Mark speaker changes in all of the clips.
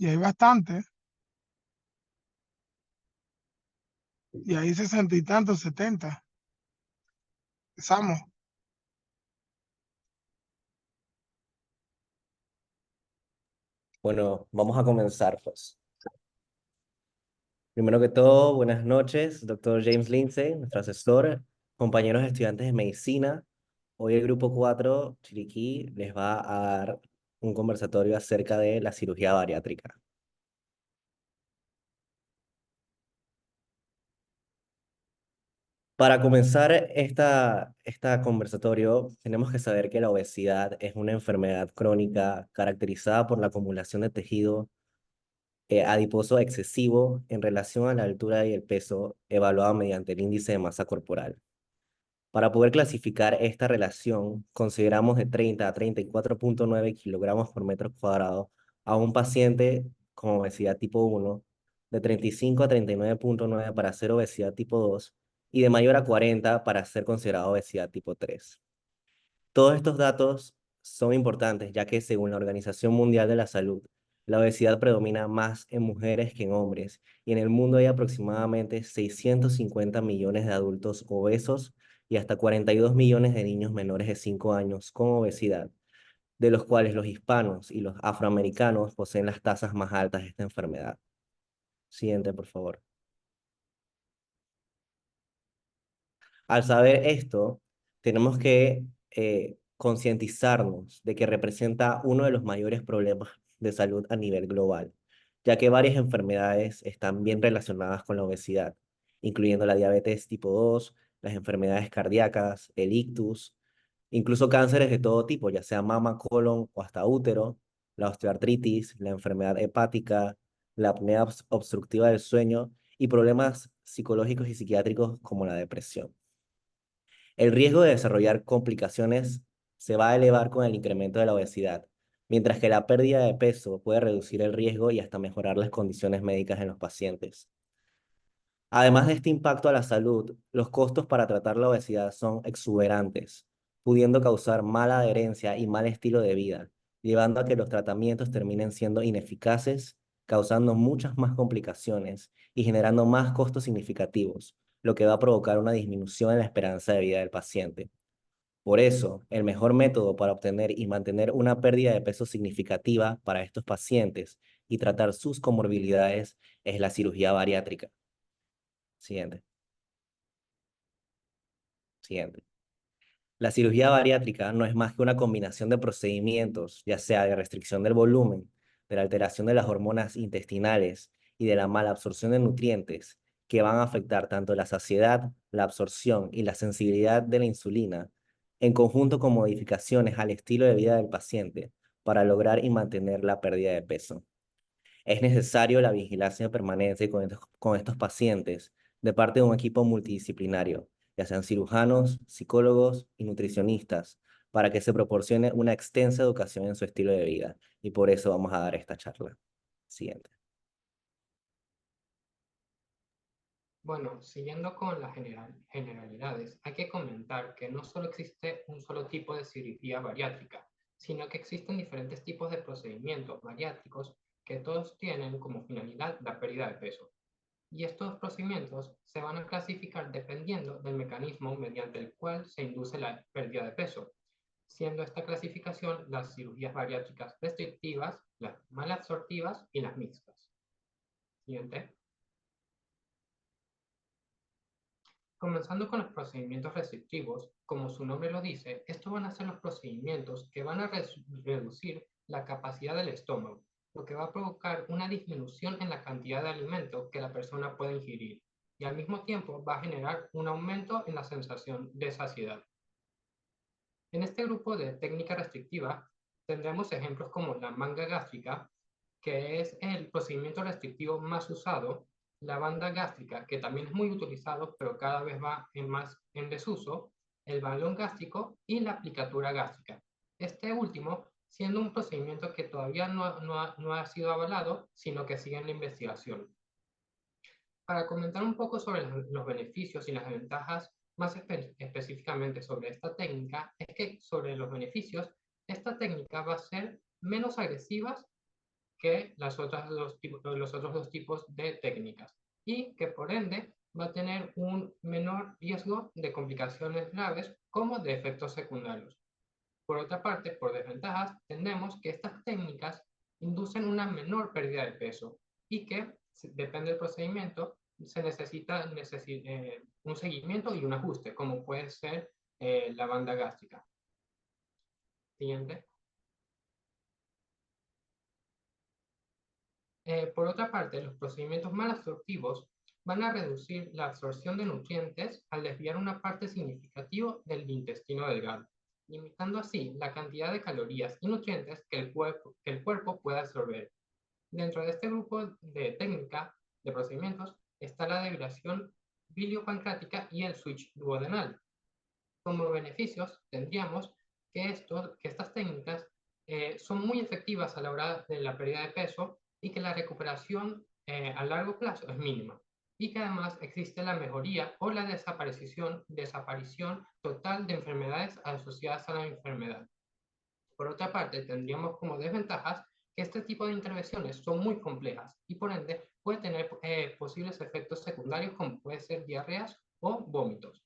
Speaker 1: Y hay bastante, y hay 60 y tantos, 70. Empezamos.
Speaker 2: Bueno, vamos a comenzar, pues. Primero que todo, buenas noches, doctor James Lindsay, nuestro asesor, compañeros estudiantes de medicina. Hoy el grupo 4 Chiriquí, les va a dar un conversatorio acerca de la cirugía bariátrica. Para comenzar esta conversatorio, tenemos que saber que la obesidad es una enfermedad crónica caracterizada por la acumulación de tejido adiposo excesivo en relación a la altura y el peso evaluado mediante el índice de masa corporal. Para poder clasificar esta relación, consideramos de 30 a 34,9 kilogramos por metro cuadrado a un paciente con obesidad tipo 1, de 35 a 39,9 para ser obesidad tipo 2 y de mayor a 40 para ser considerado obesidad tipo 3. Todos estos datos son importantes ya que según la Organización Mundial de la Salud, la obesidad predomina más en mujeres que en hombres y en el mundo hay aproximadamente 650 millones de adultos obesos y hasta 42 millones de niños menores de 5 años con obesidad, de los cuales los hispanos y los afroamericanos poseen las tasas más altas de esta enfermedad. Siguiente, por favor. Al saber esto, tenemos que concientizarnos de que representa uno de los mayores problemas de salud a nivel global, ya que varias enfermedades están bien relacionadas con la obesidad, incluyendo la diabetes tipo 2, las enfermedades cardíacas, el ictus, incluso cánceres de todo tipo, ya sea mama, colon o hasta útero, la osteoartritis, la enfermedad hepática, la apnea obstructiva del sueño y problemas psicológicos y psiquiátricos como la depresión. El riesgo de desarrollar complicaciones se va a elevar con el incremento de la obesidad, mientras que la pérdida de peso puede reducir el riesgo y hasta mejorar las condiciones médicas en los pacientes. Además de este impacto a la salud, los costos para tratar la obesidad son exuberantes, pudiendo causar mala adherencia y mal estilo de vida, llevando a que los tratamientos terminen siendo ineficaces, causando muchas más complicaciones y generando más costos significativos, lo que va a provocar una disminución en la esperanza de vida del paciente. Por eso, el mejor método para obtener y mantener una pérdida de peso significativa para estos pacientes y tratar sus comorbilidades es la cirugía bariátrica. Siguiente. Siguiente. La cirugía bariátrica no es más que una combinación de procedimientos, ya sea de restricción del volumen, de la alteración de las hormonas intestinales y de la mala absorción de nutrientes, que van a afectar tanto la saciedad, la absorción y la sensibilidad de la insulina, en conjunto con modificaciones al estilo de vida del paciente para lograr y mantener la pérdida de peso. Es necesario la vigilancia permanente con estos pacientes de parte de un equipo multidisciplinario, ya sean cirujanos, psicólogos y nutricionistas, para que se proporcione una extensa educación en su estilo de vida. Y por eso vamos a dar esta charla. Siguiente.
Speaker 3: Bueno, siguiendo con las generalidades, hay que comentar que no solo existe un solo tipo de cirugía bariátrica, sino que existen diferentes tipos de procedimientos bariátricos que todos tienen como finalidad la pérdida de peso. Y estos procedimientos se van a clasificar dependiendo del mecanismo mediante el cual se induce la pérdida de peso, siendo esta clasificación las cirugías bariátricas restrictivas, las malabsortivas y las mixtas. Siguiente. Comenzando con los procedimientos restrictivos, como su nombre lo dice, estos van a ser los procedimientos que van a reducir la capacidad del estómago, lo que va a provocar una disminución en la cantidad de alimento que la persona puede ingerir y al mismo tiempo va a generar un aumento en la sensación de saciedad. En este grupo de técnica restrictiva tendremos ejemplos como la manga gástrica, que es el procedimiento restrictivo más usado, la banda gástrica, que también es muy utilizado, pero cada vez va más en desuso, el balón gástrico y la aplicatura gástrica. Este último siendo un procedimiento que todavía no ha sido avalado, sino que sigue en la investigación. Para comentar un poco sobre los beneficios y las ventajas, más específicamente sobre esta técnica, es que sobre los beneficios, esta técnica va a ser menos agresiva que los otros dos tipos de técnicas y que por ende va a tener un menor riesgo de complicaciones graves como de efectos secundarios. Por otra parte, por desventajas, entendemos que estas técnicas inducen una menor pérdida de peso y que, depende del procedimiento, se necesita un seguimiento y un ajuste, como puede ser la banda gástrica. Siguiente. Por otra parte, los procedimientos mal absortivos van a reducir la absorción de nutrientes al desviar una parte significativa del intestino delgado, limitando así la cantidad de calorías y nutrientes que el cuerpo puede absorber. Dentro de este grupo de técnica de procedimientos está la devilación biliopancreática y el switch duodenal. Como beneficios tendríamos que estas técnicas son muy efectivas a la hora de la pérdida de peso y que la recuperación a largo plazo es mínima. Y que además existe la mejoría o la desaparición total de enfermedades asociadas a la enfermedad. Por otra parte, tendríamos como desventajas que este tipo de intervenciones son muy complejas y por ende puede tener posibles efectos secundarios como puede ser diarreas o vómitos.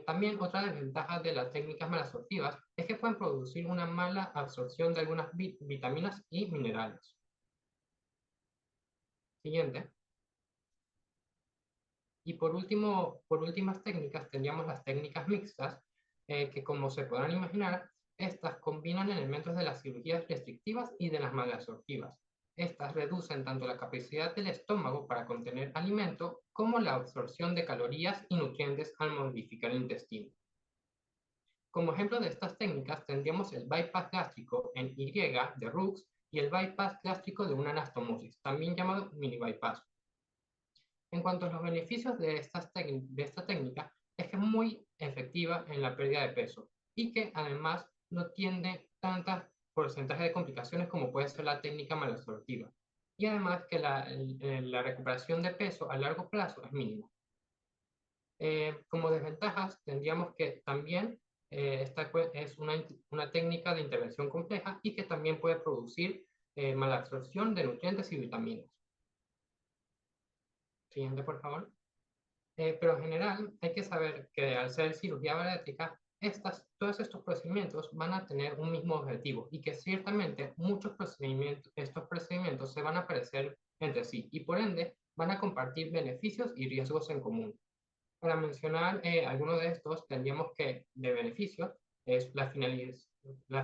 Speaker 3: También otra desventaja de las técnicas malabsortivas es que pueden producir una mala absorción de algunas vitaminas y minerales. Siguiente. Y por últimas técnicas tendríamos las técnicas mixtas, que como se podrán imaginar, estas combinan elementos de las cirugías restrictivas y de las malabsortivas. Estas reducen tanto la capacidad del estómago para contener alimento como la absorción de calorías y nutrientes al modificar el intestino. Como ejemplo de estas técnicas tendríamos el bypass gástrico en Y de Rux y el bypass gástrico de una anastomosis, también llamado mini bypass. En cuanto a los beneficios de esta técnica, es que es muy efectiva en la pérdida de peso y que además no tiene tantas porcentajes de complicaciones como puede ser la técnica malabsortiva. Y además que la recuperación de peso a largo plazo es mínima. Como desventajas, tendríamos que también esta es una técnica de intervención compleja y que también puede producir malabsorción de nutrientes y vitaminas. Siguiente, por favor. Pero en general hay que saber que al ser cirugía bariátrica, todos estos procedimientos van a tener un mismo objetivo y que ciertamente estos procedimientos se van a parecer entre sí y por ende van a compartir beneficios y riesgos en común. Para mencionar algunos de estos, tendríamos que de beneficios es la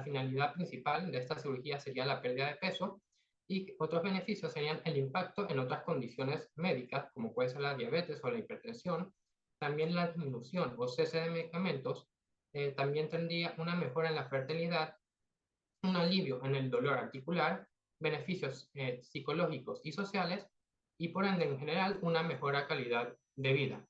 Speaker 3: finalidad principal de esta cirugía sería la pérdida de peso y otros beneficios serían el impacto en otras condiciones médicas, como puede ser la diabetes o la hipertensión, también la disminución o cese de medicamentos, también tendría una mejora en la fertilidad, un alivio en el dolor articular, beneficios psicológicos y sociales, y por ende en general una mejora calidad de vida.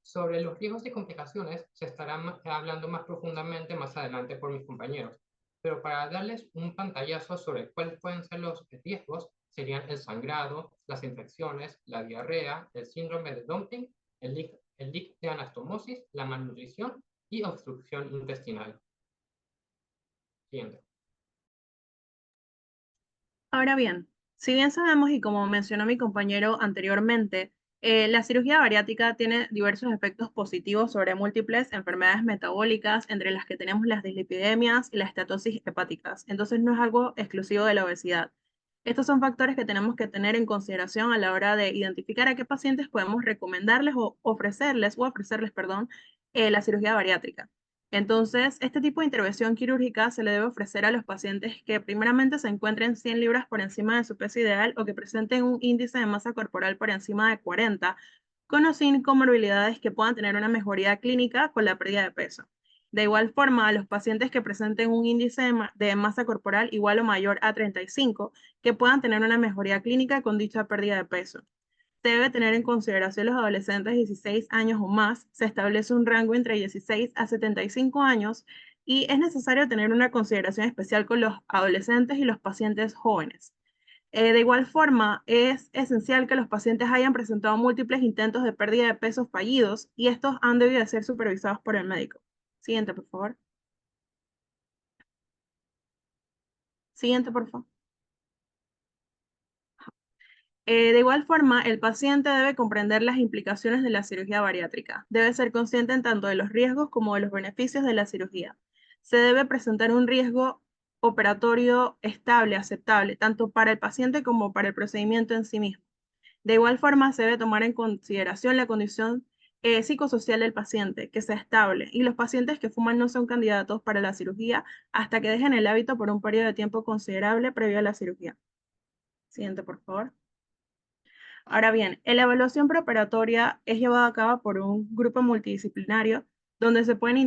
Speaker 3: Sobre los riesgos y complicaciones se estará hablando más profundamente más adelante por mis compañeros, pero para darles un pantallazo sobre cuáles pueden ser los riesgos, serían el sangrado, las infecciones, la diarrea, el síndrome de dumping, el leak de anastomosis, la malnutrición y obstrucción intestinal. Siguiente.
Speaker 4: Ahora bien, si bien sabemos y como mencionó mi compañero anteriormente, la cirugía bariátrica tiene diversos efectos positivos sobre múltiples enfermedades metabólicas, entre las que tenemos las dislipidemias y las estatosis hepáticas. Entonces no es algo exclusivo de la obesidad. Estos son factores que tenemos que tener en consideración a la hora de identificar a qué pacientes podemos recomendarles o ofrecerles, perdón, la cirugía bariátrica. Entonces, este tipo de intervención quirúrgica se le debe ofrecer a los pacientes que primeramente se encuentren 100 libras por encima de su peso ideal o que presenten un índice de masa corporal por encima de 40, con o sin comorbilidades que puedan tener una mejoría clínica con la pérdida de peso. De igual forma, a los pacientes que presenten un índice de masa corporal igual o mayor a 35, que puedan tener una mejoría clínica con dicha pérdida de peso. Se debe tener en consideración los adolescentes de 16 años o más. Se establece un rango entre 16 a 75 años y es necesario tener una consideración especial con los adolescentes y los pacientes jóvenes. De igual forma, es esencial que los pacientes hayan presentado múltiples intentos de pérdida de peso fallidos y estos han debido de ser supervisados por el médico. Siguiente, por favor. Siguiente, por favor. De igual forma, el paciente debe comprender las implicaciones de la cirugía bariátrica. Debe ser consciente en tanto de los riesgos como de los beneficios de la cirugía. Se debe presentar un riesgo operatorio estable, aceptable, tanto para el paciente como para el procedimiento en sí mismo. De igual forma, se debe tomar en consideración la condición psicosocial del paciente, que sea estable, y los pacientes que fuman no son candidatos para la cirugía hasta que dejen el hábito por un periodo de tiempo considerable previo a la cirugía. Siguiente, por favor. Ahora bien, la evaluación preoperatoria es llevada a cabo por un grupo multidisciplinario donde se pueden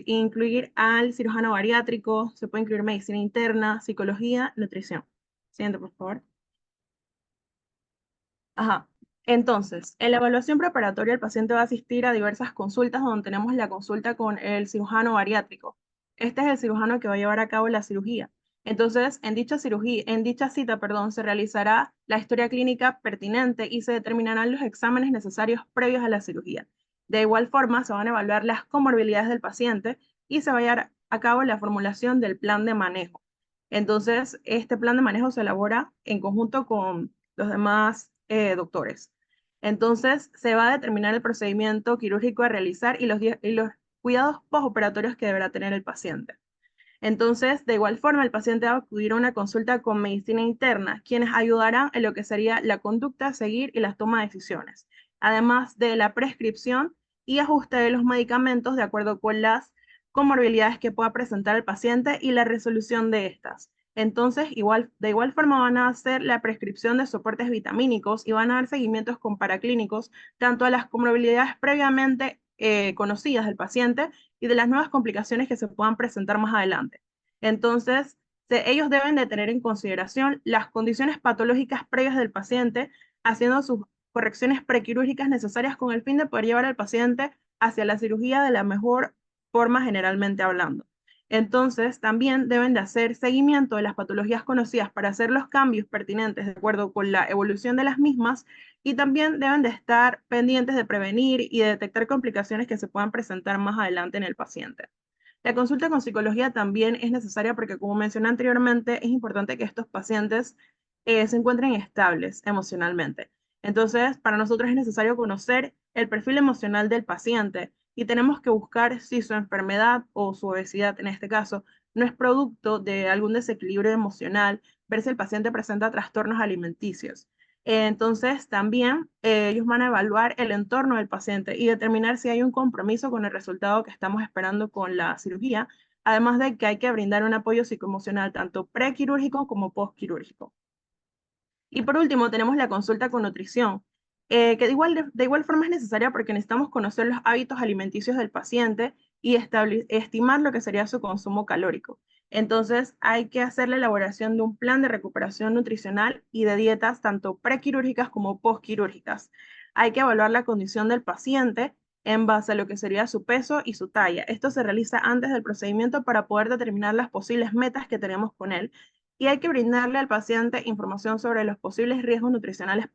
Speaker 4: incluir al cirujano bariátrico, se puede incluir medicina interna, psicología, nutrición. Siguiente, por favor. Ajá. Entonces, en la evaluación preparatoria el paciente va a asistir a diversas consultas donde tenemos la consulta con el cirujano bariátrico. Este es el cirujano que va a llevar a cabo la cirugía. Entonces, en dicha cita, perdón, se realizará la historia clínica pertinente y se determinarán los exámenes necesarios previos a la cirugía. De igual forma, se van a evaluar las comorbilidades del paciente y se va a llevar a cabo la formulación del plan de manejo. Entonces, este plan de manejo se elabora en conjunto con los demás doctores. Entonces, se va a determinar el procedimiento quirúrgico a realizar y los cuidados postoperatorios que deberá tener el paciente. Entonces, de igual forma, el paciente va a acudir a una consulta con medicina interna, quienes ayudarán en lo que sería la conducta a seguir y las tomas de decisiones, además de la prescripción y ajuste de los medicamentos de acuerdo con las comorbilidades que pueda presentar el paciente y la resolución de estas. Entonces, de igual forma van a hacer la prescripción de soportes vitamínicos y van a dar seguimientos con paraclínicos tanto a las comorbilidades previamente conocidas del paciente y de las nuevas complicaciones que se puedan presentar más adelante. Entonces, ellos deben de tener en consideración las condiciones patológicas previas del paciente, haciendo sus correcciones prequirúrgicas necesarias con el fin de poder llevar al paciente hacia la cirugía de la mejor forma generalmente hablando. Entonces, también deben de hacer seguimiento de las patologías conocidas para hacer los cambios pertinentes de acuerdo con la evolución de las mismas y también deben de estar pendientes de prevenir y de detectar complicaciones que se puedan presentar más adelante en el paciente. La consulta con psicología también es necesaria porque, como mencioné anteriormente, es importante que estos pacientes se encuentren estables emocionalmente. Entonces, para nosotros es necesario conocer el perfil emocional del paciente y tenemos que buscar si su enfermedad o su obesidad, en este caso, no es producto de algún desequilibrio emocional, ver si el paciente presenta trastornos alimenticios. Entonces, también ellos van a evaluar el entorno del paciente y determinar si hay un compromiso con el resultado que estamos esperando con la cirugía, además de que hay que brindar un apoyo psicoemocional tanto prequirúrgico como postquirúrgico. Y por último, tenemos la consulta con nutrición, que de igual forma es necesaria porque necesitamos conocer los hábitos alimenticios del paciente y estimar lo que sería su consumo calórico. Entonces, hay que hacer la elaboración de un plan de recuperación nutricional y de dietas tanto prequirúrgicas como postquirúrgicas. Hay que evaluar la condición del paciente en base a lo que sería su peso y su talla. Esto se realiza antes del procedimiento para poder determinar las posibles metas que tenemos con él y hay que brindarle al paciente información sobre los posibles riesgos nutricionales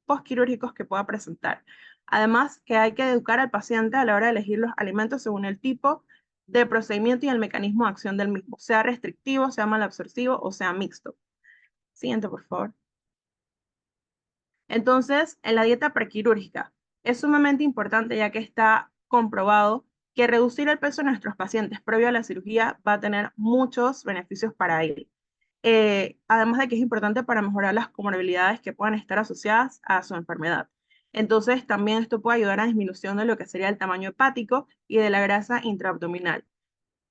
Speaker 4: postquirúrgicos que pueda presentar. Además, que hay que educar al paciente a la hora de elegir los alimentos según el tipo de procedimiento y el mecanismo de acción del mismo, sea restrictivo, sea malabsortivo o sea mixto. Siguiente, por favor. Entonces, en la dieta prequirúrgica es sumamente importante ya que está comprobado que reducir el peso de nuestros pacientes previo a la cirugía va a tener muchos beneficios para él. Además de que es importante para mejorar las comorbilidades que puedan estar asociadas a su enfermedad. Entonces, también esto puede ayudar a disminución de lo que sería el tamaño hepático y de la grasa intraabdominal.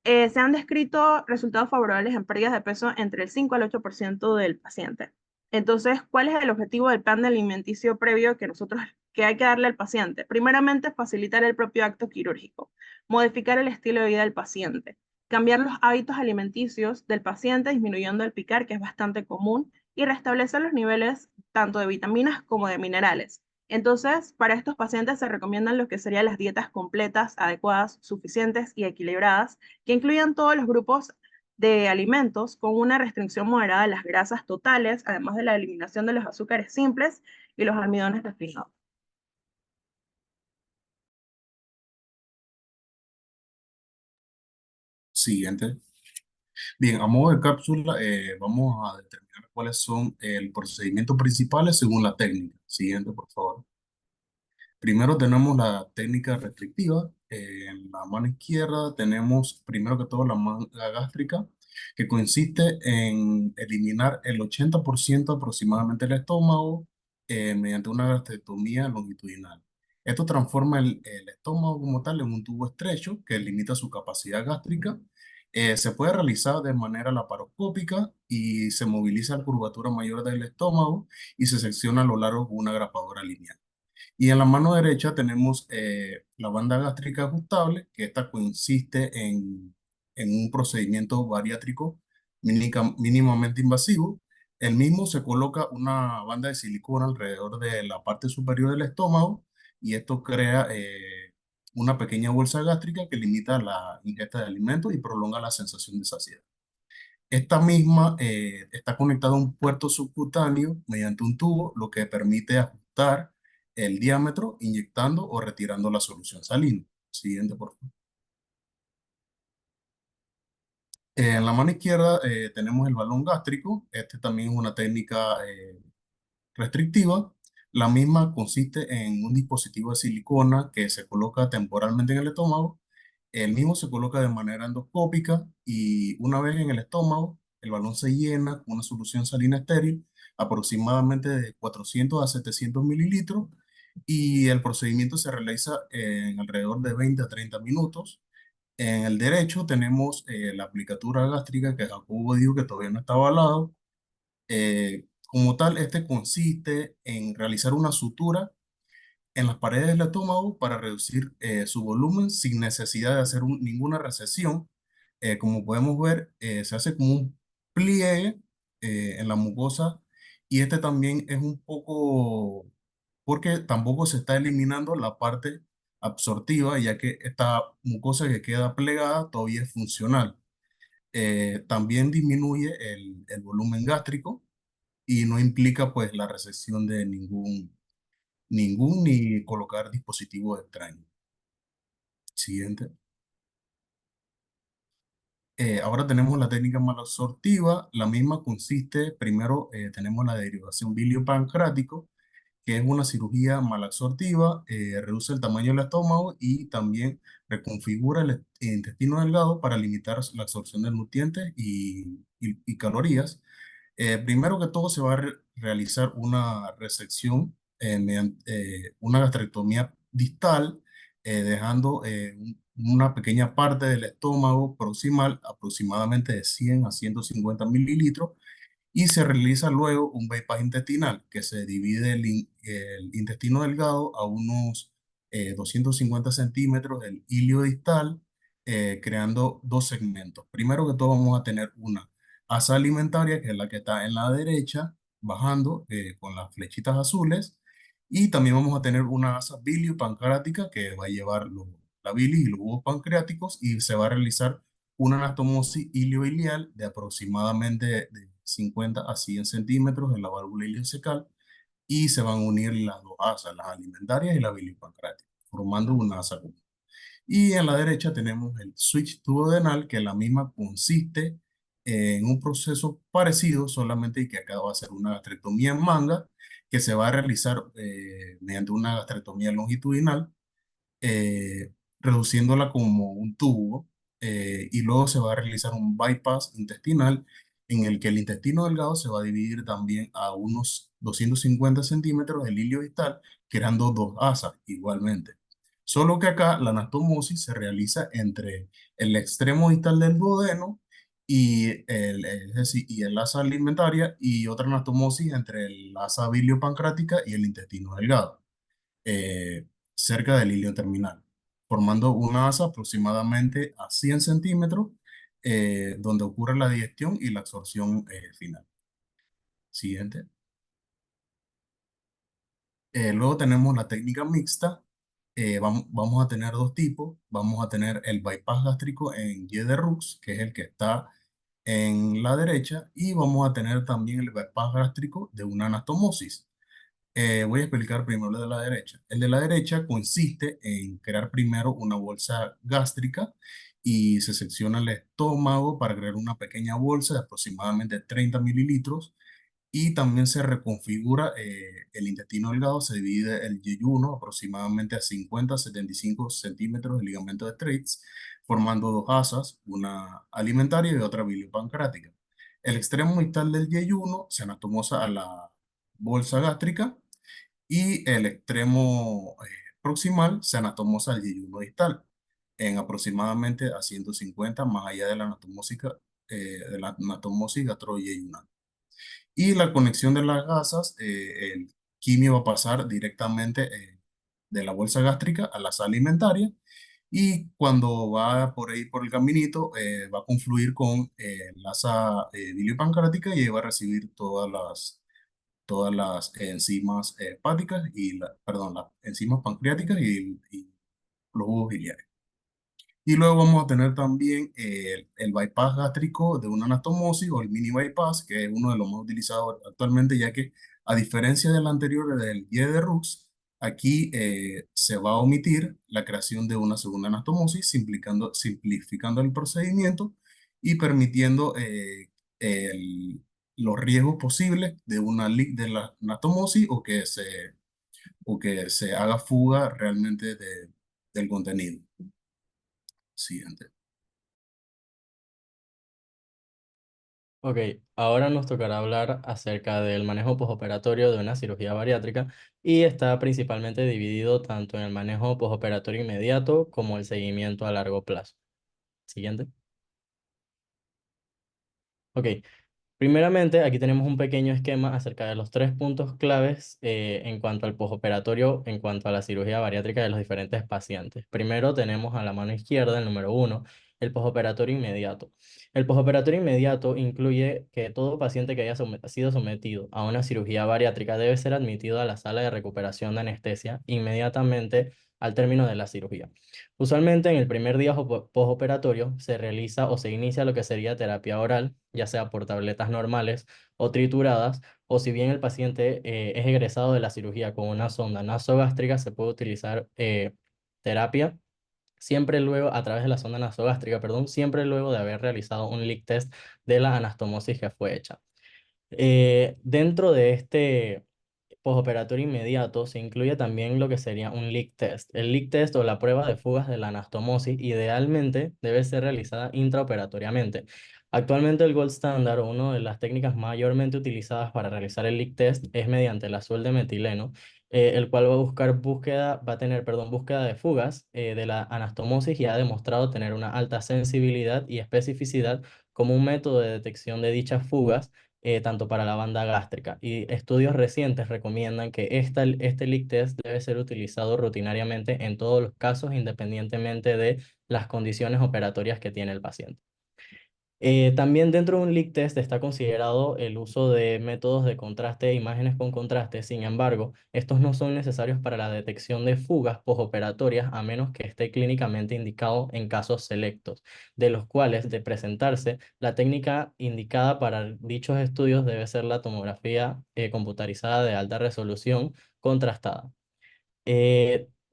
Speaker 4: Se han descrito resultados favorables en pérdidas de peso entre el 5 al 8% del paciente. Entonces, ¿cuál es el objetivo del plan de alimenticio previo que hay que darle al paciente? Primeramente, facilitar el propio acto quirúrgico, modificar el estilo de vida del paciente, cambiar los hábitos alimenticios del paciente, disminuyendo el picar, que es bastante común, y restablecer los niveles tanto de vitaminas como de minerales. Entonces, para estos pacientes se recomiendan lo que serían las dietas completas, adecuadas, suficientes y equilibradas, que incluyan todos los grupos de alimentos con una restricción moderada de las grasas totales, además de la eliminación de los azúcares simples y los almidones refinados.
Speaker 5: Siguiente. Bien, a modo de cápsula, vamos a determinar cuáles son el procedimiento principales según la técnica. Siguiente, por favor. Primero tenemos la técnica restrictiva. En la mano izquierda tenemos primero que todo la manga gástrica, que consiste en eliminar el 80% aproximadamente del estómago mediante una gastrectomía longitudinal. Esto transforma el estómago como tal en un tubo estrecho que limita su capacidad gástrica. Se puede realizar de manera laparoscópica y se moviliza la curvatura mayor del estómago y se secciona a lo largo con una grapadora lineal. Y en la mano derecha tenemos la banda gástrica ajustable, que esta consiste en un procedimiento bariátrico mínimamente invasivo. El mismo se coloca una banda de silicona alrededor de la parte superior del estómago y esto crea una pequeña bolsa gástrica que limita la ingesta de alimentos y prolonga la sensación de saciedad. Esta misma está conectada a un puerto subcutáneo mediante un tubo, lo que permite ajustar el diámetro inyectando o retirando la solución salina. Siguiente, por favor. En la mano izquierda tenemos el balón gástrico. Este también es una técnica restrictiva. La misma consiste en un dispositivo de silicona que se coloca temporalmente en el estómago. El mismo se coloca de manera endoscópica y una vez en el estómago, el balón se llena con una solución salina estéril, aproximadamente de 400 a 700 mililitros, y el procedimiento se realiza en alrededor de 20 a 30 minutos. En el derecho tenemos la aplicatura gástrica, que Jacobo dijo que todavía no está avalado. Como tal, este consiste en realizar una sutura en las paredes del estómago para reducir su volumen sin necesidad de hacer ninguna recesión. Como podemos ver, se hace como un pliegue en la mucosa y este también es un poco, porque tampoco se está eliminando la parte absortiva, ya que esta mucosa que queda plegada todavía es funcional. También disminuye el volumen gástrico y no implica pues la recesión de ningún ni colocar dispositivos extraños. Siguiente. Ahora tenemos la técnica malabsortiva. La misma consiste, primero tenemos la derivación biliopancreático, que es una cirugía malabsortiva, reduce el tamaño del estómago y también reconfigura el intestino delgado para limitar la absorción de nutrientes y calorías. Primero que todo se va a realizar una resección mediante una gastrectomía distal, dejando una pequeña parte del estómago proximal, aproximadamente de 100 a 150 mililitros, y se realiza luego un bypass intestinal, que se divide el intestino delgado a unos 250 centímetros del ilio distal, creando dos segmentos. Primero que todo vamos a tener una asa alimentaria, que es la que está en la derecha, bajando con las flechitas azules, y también vamos a tener una asa biliopancreática que va a llevar la bilis y los jugos pancreáticos y se va a realizar una anastomosis ilioileal de aproximadamente de 50 a 100 centímetros en la válvula ileocecal y se van a unir las dos asas, las alimentarias y la bilipancreática, formando una asa común. Y en la derecha tenemos el switch duodenal, que la misma consiste en un proceso parecido, solamente que acá va a ser una gastrectomía en manga, que se va a realizar mediante una gastrectomía longitudinal, eh, reduciéndola como un tubo, y luego se va a realizar un bypass intestinal en el que el intestino delgado se va a dividir también a unos 250 centímetros del ilio distal, creando dos asas igualmente. Solo que acá la anastomosis se realiza entre el extremo distal del duodeno es decir, y el asa alimentaria, y otra anastomosis entre el asa biliopancreática y el intestino delgado, eh, cerca del ilio terminal, formando una asa aproximadamente a 100 centímetros, donde ocurre la digestión y la absorción final. Siguiente. Luego tenemos la técnica mixta. Vamos a tener dos tipos. Vamos a tener el bypass gástrico en Y de Rux, que es el que está en la derecha, y vamos a tener también el bypass gástrico de una anastomosis. Voy a explicar primero el de la derecha. El de la derecha consiste en crear primero una bolsa gástrica y se secciona el estómago para crear una pequeña bolsa de aproximadamente 30 mililitros y también se reconfigura el intestino delgado, se divide el yeyuno aproximadamente a 50 a 75 centímetros de ligamento de Treitz, formando dos asas, una alimentaria y otra biliopancreática. El extremo distal del yeyuno se anatomosa a la bolsa gástrica y el extremo proximal se anatomosa al yeyuno distal en aproximadamente a 150 más allá de la anatomosis gastroyeyunal. Y la conexión de las gasas, el quimio va a pasar directamente de la bolsa gástrica a la sala alimentaria y cuando va por ahí por el caminito va a confluir con la asa biliopancreática y ahí va a recibir todas las enzimas hepáticas perdón, las enzimas pancreáticas y los jugos biliares. Y luego vamos a tener también el bypass gástrico de una anastomosis o el mini bypass, que es uno de los más utilizados actualmente, ya que a diferencia del anterior del IE de Rux, aquí se va a omitir la creación de una segunda anastomosis, simplificando el procedimiento y permitiendo los riesgos posibles de la anastomosis o que se haga fuga realmente del contenido. Siguiente.
Speaker 6: Ok, ahora nos tocará hablar acerca del manejo postoperatorio de una cirugía bariátrica y está principalmente dividido tanto en el manejo postoperatorio inmediato como el seguimiento a largo plazo. Siguiente. Ok, primeramente, aquí tenemos un pequeño esquema acerca de los tres puntos claves en cuanto al postoperatorio, en cuanto a la cirugía bariátrica de los diferentes pacientes. Primero tenemos a la mano izquierda, el número 1, el postoperatorio inmediato. El postoperatorio inmediato incluye que todo paciente que haya sido sometido a una cirugía bariátrica debe ser admitido a la sala de recuperación de anestesia inmediatamente al término de la cirugía. Usualmente en el primer día postoperatorio se realiza o se inicia lo que sería terapia oral, ya sea por tabletas normales o trituradas, o si bien el paciente es egresado de la cirugía con una sonda nasogástrica, se puede utilizar terapia siempre luego, a través de la sonda nasogástrica, perdón, siempre luego de haber realizado un leak test de la anastomosis que fue hecha. Dentro de este postoperatorio inmediato se incluye también lo que sería un leak test. El leak test o la prueba de fugas de la anastomosis idealmente debe ser realizada intraoperatoriamente. Actualmente el gold standard o una de las técnicas mayormente utilizadas para realizar el leak test es mediante el azul de metileno, el cual va a tener, perdón, búsqueda de fugas de la anastomosis y ha demostrado tener una alta sensibilidad y especificidad como un método de detección de dichas fugas tanto para la banda gástrica. Y estudios recientes recomiendan que este leak test debe ser utilizado rutinariamente en todos los casos, independientemente de las condiciones operatorias que tiene el paciente. También dentro de un leak test está considerado el uso de métodos de contraste e imágenes con contraste. Sin embargo, estos no son necesarios para la detección de fugas postoperatorias a menos que esté clínicamente indicado en casos selectos, de los cuales, de presentarse, la técnica indicada para dichos estudios debe ser la tomografía computarizada de alta resolución contrastada.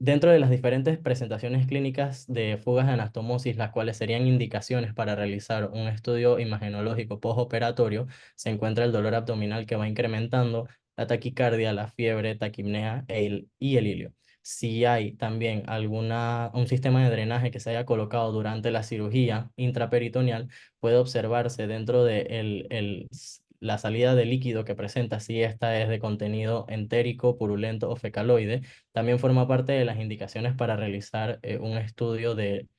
Speaker 6: Dentro de las diferentes presentaciones clínicas de fugas de anastomosis, las cuales serían indicaciones para realizar un estudio imagenológico postoperatorio, se encuentra el dolor abdominal que va incrementando, la taquicardia, la fiebre, taquipnea y el hilio. Si hay también un sistema de drenaje que se haya colocado durante la cirugía intraperitoneal, puede observarse dentro de la salida de líquido que presenta, si esta es de contenido entérico, purulento o fecaloide. También forma parte de las indicaciones para realizar un estudio de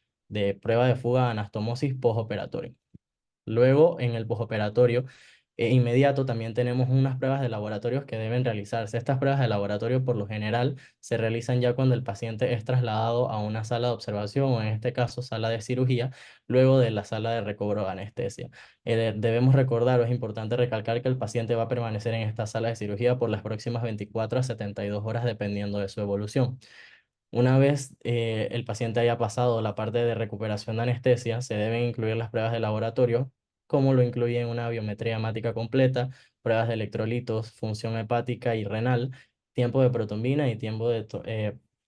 Speaker 6: prueba de fuga de anastomosis postoperatorio. Luego, en el postoperatorio inmediato, también tenemos unas pruebas de laboratorios que deben realizarse. Estas pruebas de laboratorio, por lo general, se realizan ya cuando el paciente es trasladado a una sala de observación, o en este caso, sala de cirugía, luego de la sala de recobro de anestesia. Debemos recordar, o es importante recalcar, que el paciente va a permanecer en esta sala de cirugía por las próximas 24 a 72 horas, dependiendo de su evolución. Una vez el paciente haya pasado la parte de recuperación de anestesia, se deben incluir las pruebas de laboratorio, como lo incluyen una biometría hemática completa, pruebas de electrolitos, función hepática y renal, tiempo de protombina y tiempo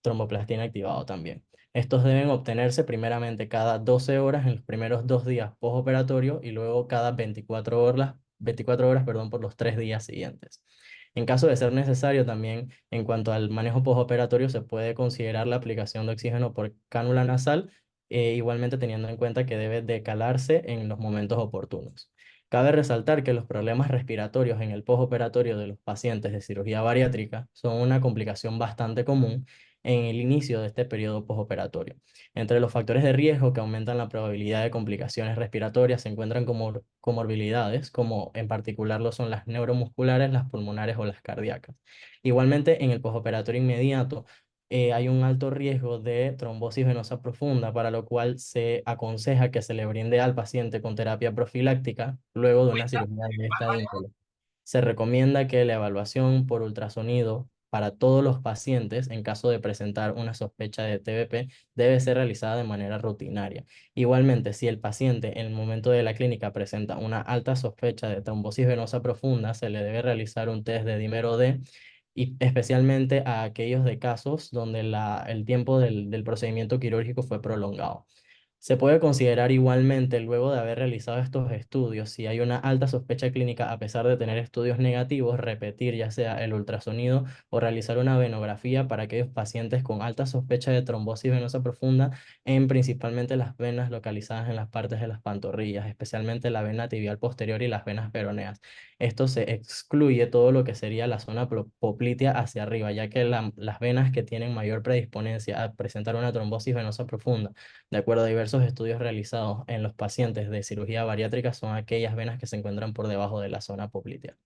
Speaker 6: tromboplastina activado también. Estos deben obtenerse primeramente cada 12 horas en los primeros 2 días postoperatorio y luego cada 24 horas, perdón, por los 3 días siguientes. En caso de ser necesario, también en cuanto al manejo postoperatorio, se puede considerar la aplicación de oxígeno por cánula nasal, igualmente teniendo en cuenta que debe de calarse en los momentos oportunos. Cabe resaltar que los problemas respiratorios en el postoperatorio de los pacientes de cirugía bariátrica son una complicación bastante común en el inicio de este periodo postoperatorio. Entre los factores de riesgo que aumentan la probabilidad de complicaciones respiratorias se encuentran comorbilidades, como en particular lo son las neuromusculares, las pulmonares o las cardíacas. Igualmente, en el postoperatorio inmediato, hay un alto riesgo de trombosis venosa profunda, para lo cual se aconseja que se le brinde al paciente con terapia profiláctica luego de una cirugía de esta índole. Se recomienda que la evaluación por ultrasonido para todos los pacientes, en caso de presentar una sospecha de TBP, debe ser realizada de manera rutinaria. Igualmente, si el paciente en el momento de la clínica presenta una alta sospecha de trombosis venosa profunda, se le debe realizar un test de dímero D, y especialmente a aquellos de casos donde el tiempo del procedimiento quirúrgico fue prolongado. Se puede considerar igualmente, luego de haber realizado estos estudios, si hay una alta sospecha clínica a pesar de tener estudios negativos, repetir ya sea el ultrasonido o realizar una venografía para aquellos pacientes con alta sospecha de trombosis venosa profunda en principalmente las venas localizadas en las partes de las pantorrillas, especialmente la vena tibial posterior y las venas peroneas. Esto se excluye todo lo que sería la zona poplitea hacia arriba, ya que las venas que tienen mayor predisponencia a presentar una trombosis venosa profunda, de acuerdo a diversos estudios realizados en los pacientes de cirugía bariátrica, son aquellas venas que se encuentran por debajo de la zona poplitea.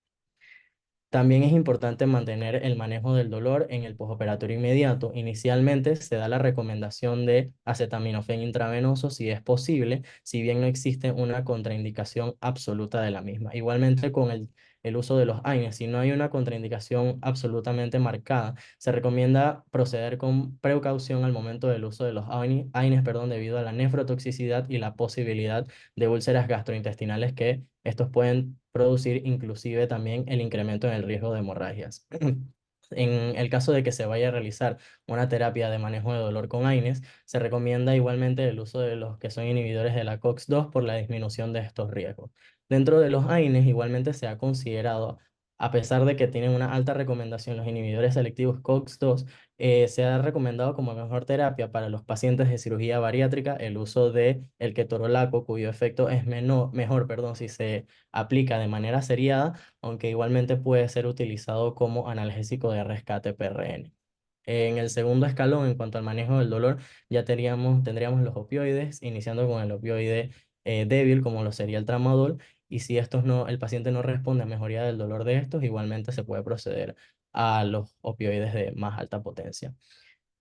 Speaker 6: También es importante mantener el manejo del dolor en el postoperatorio inmediato. Inicialmente se da la recomendación de acetaminofén intravenoso si es posible, si bien no existe una contraindicación absoluta de la misma. Igualmente con el uso de los AINES, si no hay una contraindicación absolutamente marcada, se recomienda proceder con precaución al momento del uso de los AINES, perdón, debido a la nefrotoxicidad y la posibilidad de úlceras gastrointestinales que estos pueden producir, inclusive también el incremento en el riesgo de hemorragias. En el caso de que se vaya a realizar una terapia de manejo de dolor con AINES, se recomienda igualmente el uso de los que son inhibidores de la COX-2 por la disminución de estos riesgos. Dentro de los AINES igualmente se ha considerado, a pesar de que tienen una alta recomendación los inhibidores selectivos COX-2, se ha recomendado como mejor terapia para los pacientes de cirugía bariátrica el uso de el ketorolaco, cuyo efecto es mejor, perdón, si se aplica de manera seriada, aunque igualmente puede ser utilizado como analgésico de rescate PRN. En el segundo escalón, en cuanto al manejo del dolor, ya tendríamos los opioides, iniciando con el opioide débil, como lo sería el tramadol, y si el paciente no responde a mejoría del dolor de estos, igualmente se puede proceder a los opioides de más alta potencia.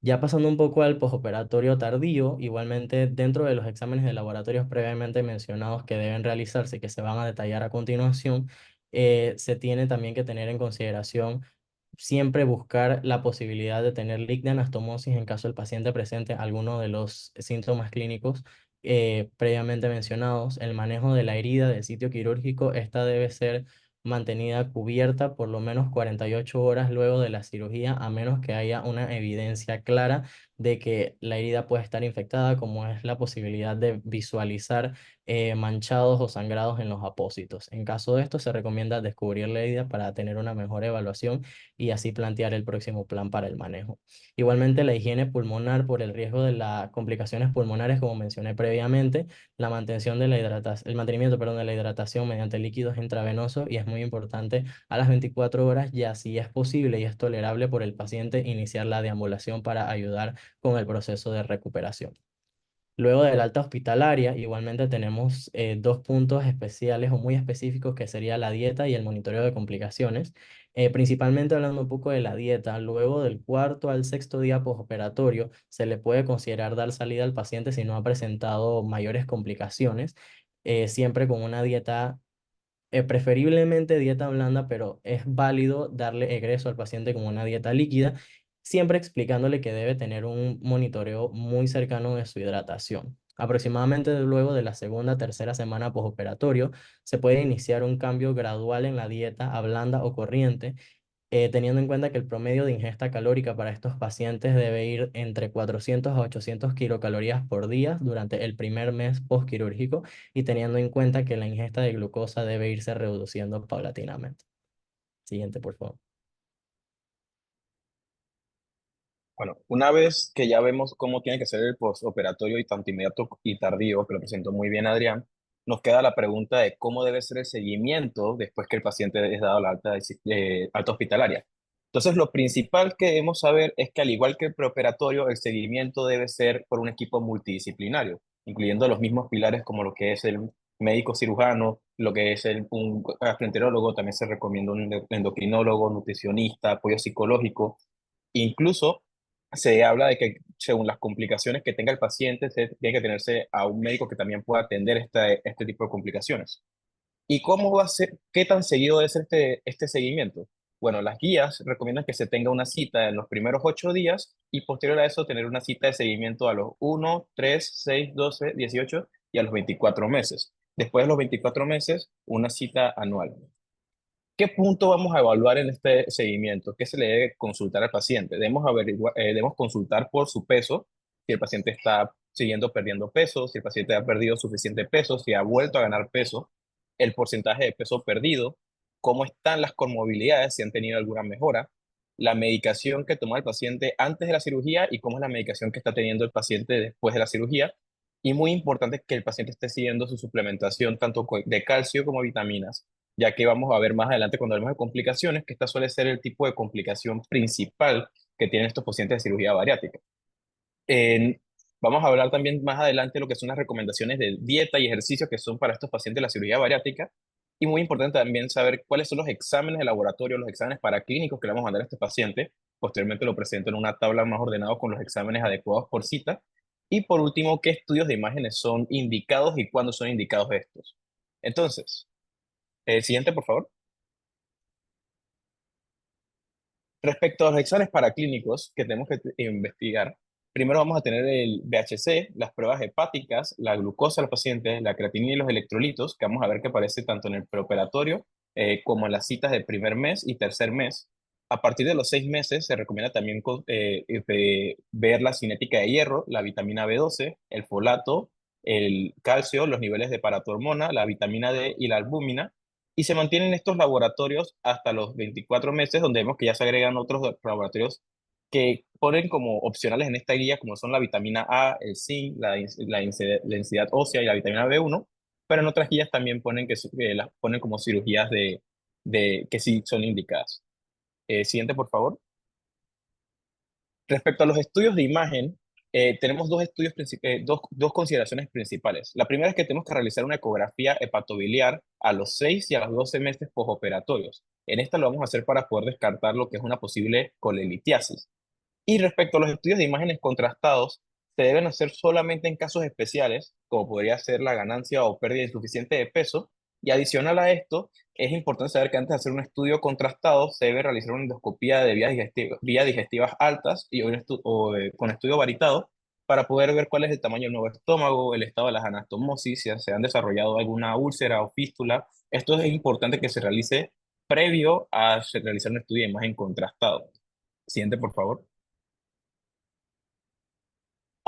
Speaker 6: Ya pasando un poco al postoperatorio tardío, igualmente dentro de los exámenes de laboratorios previamente mencionados que deben realizarse y que se van a detallar a continuación, se tiene también que tener en consideración siempre buscar la posibilidad de tener líquida anastomosis en caso el paciente presente alguno de los síntomas clínicos previamente mencionados. El manejo de la herida del sitio quirúrgico, esta debe ser mantenida cubierta por lo menos 48 horas luego de la cirugía, a menos que haya una evidencia clara de que la herida puede estar infectada, como es la posibilidad de visualizar manchados o sangrados en los apósitos. En caso de esto, se recomienda descubrir la herida para tener una mejor evaluación y así plantear el próximo plan para el manejo. Igualmente, la higiene pulmonar por el riesgo de las complicaciones pulmonares, como mencioné previamente, la mantención de la hidratación, el mantenimiento, perdón, de la hidratación mediante líquidos intravenosos, y es muy importante a las 24 horas, ya si es posible y es tolerable por el paciente, iniciar la deambulación para ayudar con el proceso de recuperación. Luego del alta hospitalaria, igualmente tenemos dos puntos especiales o muy específicos, que sería la dieta y el monitoreo de complicaciones. Principalmente hablando un poco de la dieta, luego del cuarto al sexto día postoperatorio se le puede considerar dar salida al paciente si no ha presentado mayores complicaciones, siempre con una dieta, preferiblemente dieta blanda, pero es válido darle egreso al paciente con una dieta líquida, siempre explicándole que debe tener un monitoreo muy cercano de su hidratación. Aproximadamente luego de la segunda, tercera semana postoperatorio, se puede iniciar un cambio gradual en la dieta a blanda o corriente, teniendo en cuenta que el promedio de ingesta calórica para estos pacientes debe ir entre 400 a 800 kilocalorías por día durante el primer mes postquirúrgico y teniendo en cuenta que la ingesta de glucosa debe irse reduciendo paulatinamente. Siguiente, por favor.
Speaker 7: Bueno, una vez que ya vemos cómo tiene que ser el postoperatorio y tanto inmediato y tardío, que lo presentó muy bien Adrián, nos queda la pregunta de cómo debe ser el seguimiento después que el paciente es dado la alta, alta hospitalaria. Entonces, lo principal que debemos saber es que al igual que el preoperatorio, el seguimiento debe ser por un equipo multidisciplinario, incluyendo los mismos pilares como lo que es el médico cirujano, lo que es un gastroenterólogo, también se recomienda un endocrinólogo, nutricionista, apoyo psicológico. Incluso se habla de que según las complicaciones que tenga el paciente, se tiene que tenerse a un médico que también pueda atender este tipo de complicaciones. ¿Y cómo va a ser, qué tan seguido es este seguimiento? Bueno, las guías recomiendan que se tenga una cita en los primeros 8 días y posterior a eso tener una cita de seguimiento a los 1, 3, 6, 12, 18 y a los 24 meses. Después de los 24 meses, una cita anual. ¿Qué punto vamos a evaluar en este seguimiento? ¿Qué se le debe consultar al paciente? Debemos consultar por su peso, si el paciente está siguiendo perdiendo peso, si el paciente ha perdido suficiente peso, si ha vuelto a ganar peso, el porcentaje de peso perdido, cómo están las comorbilidades, si han tenido alguna mejora, la medicación que toma el paciente antes de la cirugía y cómo es la medicación que está teniendo el paciente después de la cirugía. Y muy importante que el paciente esté siguiendo su suplementación tanto de calcio como vitaminas, ya que vamos a ver más adelante cuando hablemos de complicaciones, que esta suele ser el tipo de complicación principal que tienen estos pacientes de cirugía bariátrica. En- Vamos a hablar también más adelante de lo que son las recomendaciones de dieta y ejercicio que son para estos pacientes de la cirugía bariátrica. Y muy importante también saber cuáles son los exámenes de laboratorio, los exámenes paraclínicos que le vamos a mandar a este paciente. Posteriormente lo presento en una tabla más ordenada con los exámenes adecuados por cita. Y por último, qué estudios de imágenes son indicados y cuándo son indicados estos. Entonces, siguiente, por favor. Respecto a los exámenes paraclínicos que tenemos que investigar, primero vamos a tener el BHC, las pruebas hepáticas, la glucosa del paciente, la creatinina y los electrolitos, que vamos a ver que aparece tanto en el preoperatorio como en las citas del primer mes y tercer mes. A partir de los 6 meses se recomienda también ver la cinética de hierro, la vitamina B12, el folato, el calcio, los niveles de paratormona, la vitamina D y la albúmina y se mantienen estos laboratorios hasta los 24 meses, donde vemos que ya se agregan otros laboratorios que ponen como opcionales en esta guía, como son la vitamina A, el zinc, la densidad ósea y la vitamina B1, pero en otras guías también ponen que las ponen como cirugías que sí son indicadas. Siguiente, por favor. Respecto a los estudios de imagen, tenemos dos consideraciones principales. La primera es que tenemos que realizar una ecografía hepatobiliar a los 6 y a los 12 meses postoperatorios. En esta lo vamos a hacer para poder descartar lo que es una posible colelitiasis. Y respecto a los estudios de imágenes contrastados, se deben hacer solamente en casos especiales, como podría ser la ganancia o pérdida insuficiente de peso. Y adicional a esto, es importante saber que antes de hacer un estudio contrastado, se debe realizar una endoscopía de vías digestivas altas con estudio varitado para poder ver cuál es el tamaño del nuevo estómago, el estado de las anastomosis, si se han desarrollado alguna úlcera o fístula. Esto es importante que se realice previo a realizar un estudio de imagen contrastado. Siguiente, por favor.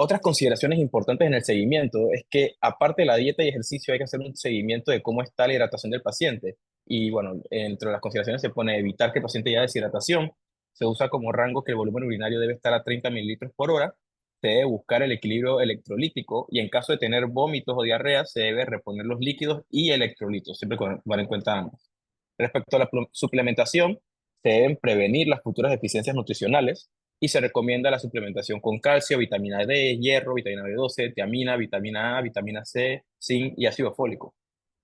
Speaker 7: Otras consideraciones importantes en el seguimiento es que aparte de la dieta y ejercicio hay que hacer un seguimiento de cómo está la hidratación del paciente. Y bueno, entre las consideraciones se pone evitar que el paciente haya deshidratación. Se usa como rango que el volumen urinario debe estar a 30 mililitros por hora. Se debe buscar el equilibrio electrolítico y en caso de tener vómitos o diarrea se debe reponer los líquidos y electrolitos, siempre con tomar en cuenta ambos. Respecto a la suplementación, se deben prevenir las futuras deficiencias nutricionales y se recomienda la suplementación con calcio, vitamina D, hierro, vitamina B12, tiamina, vitamina A, vitamina C, zinc y ácido fólico.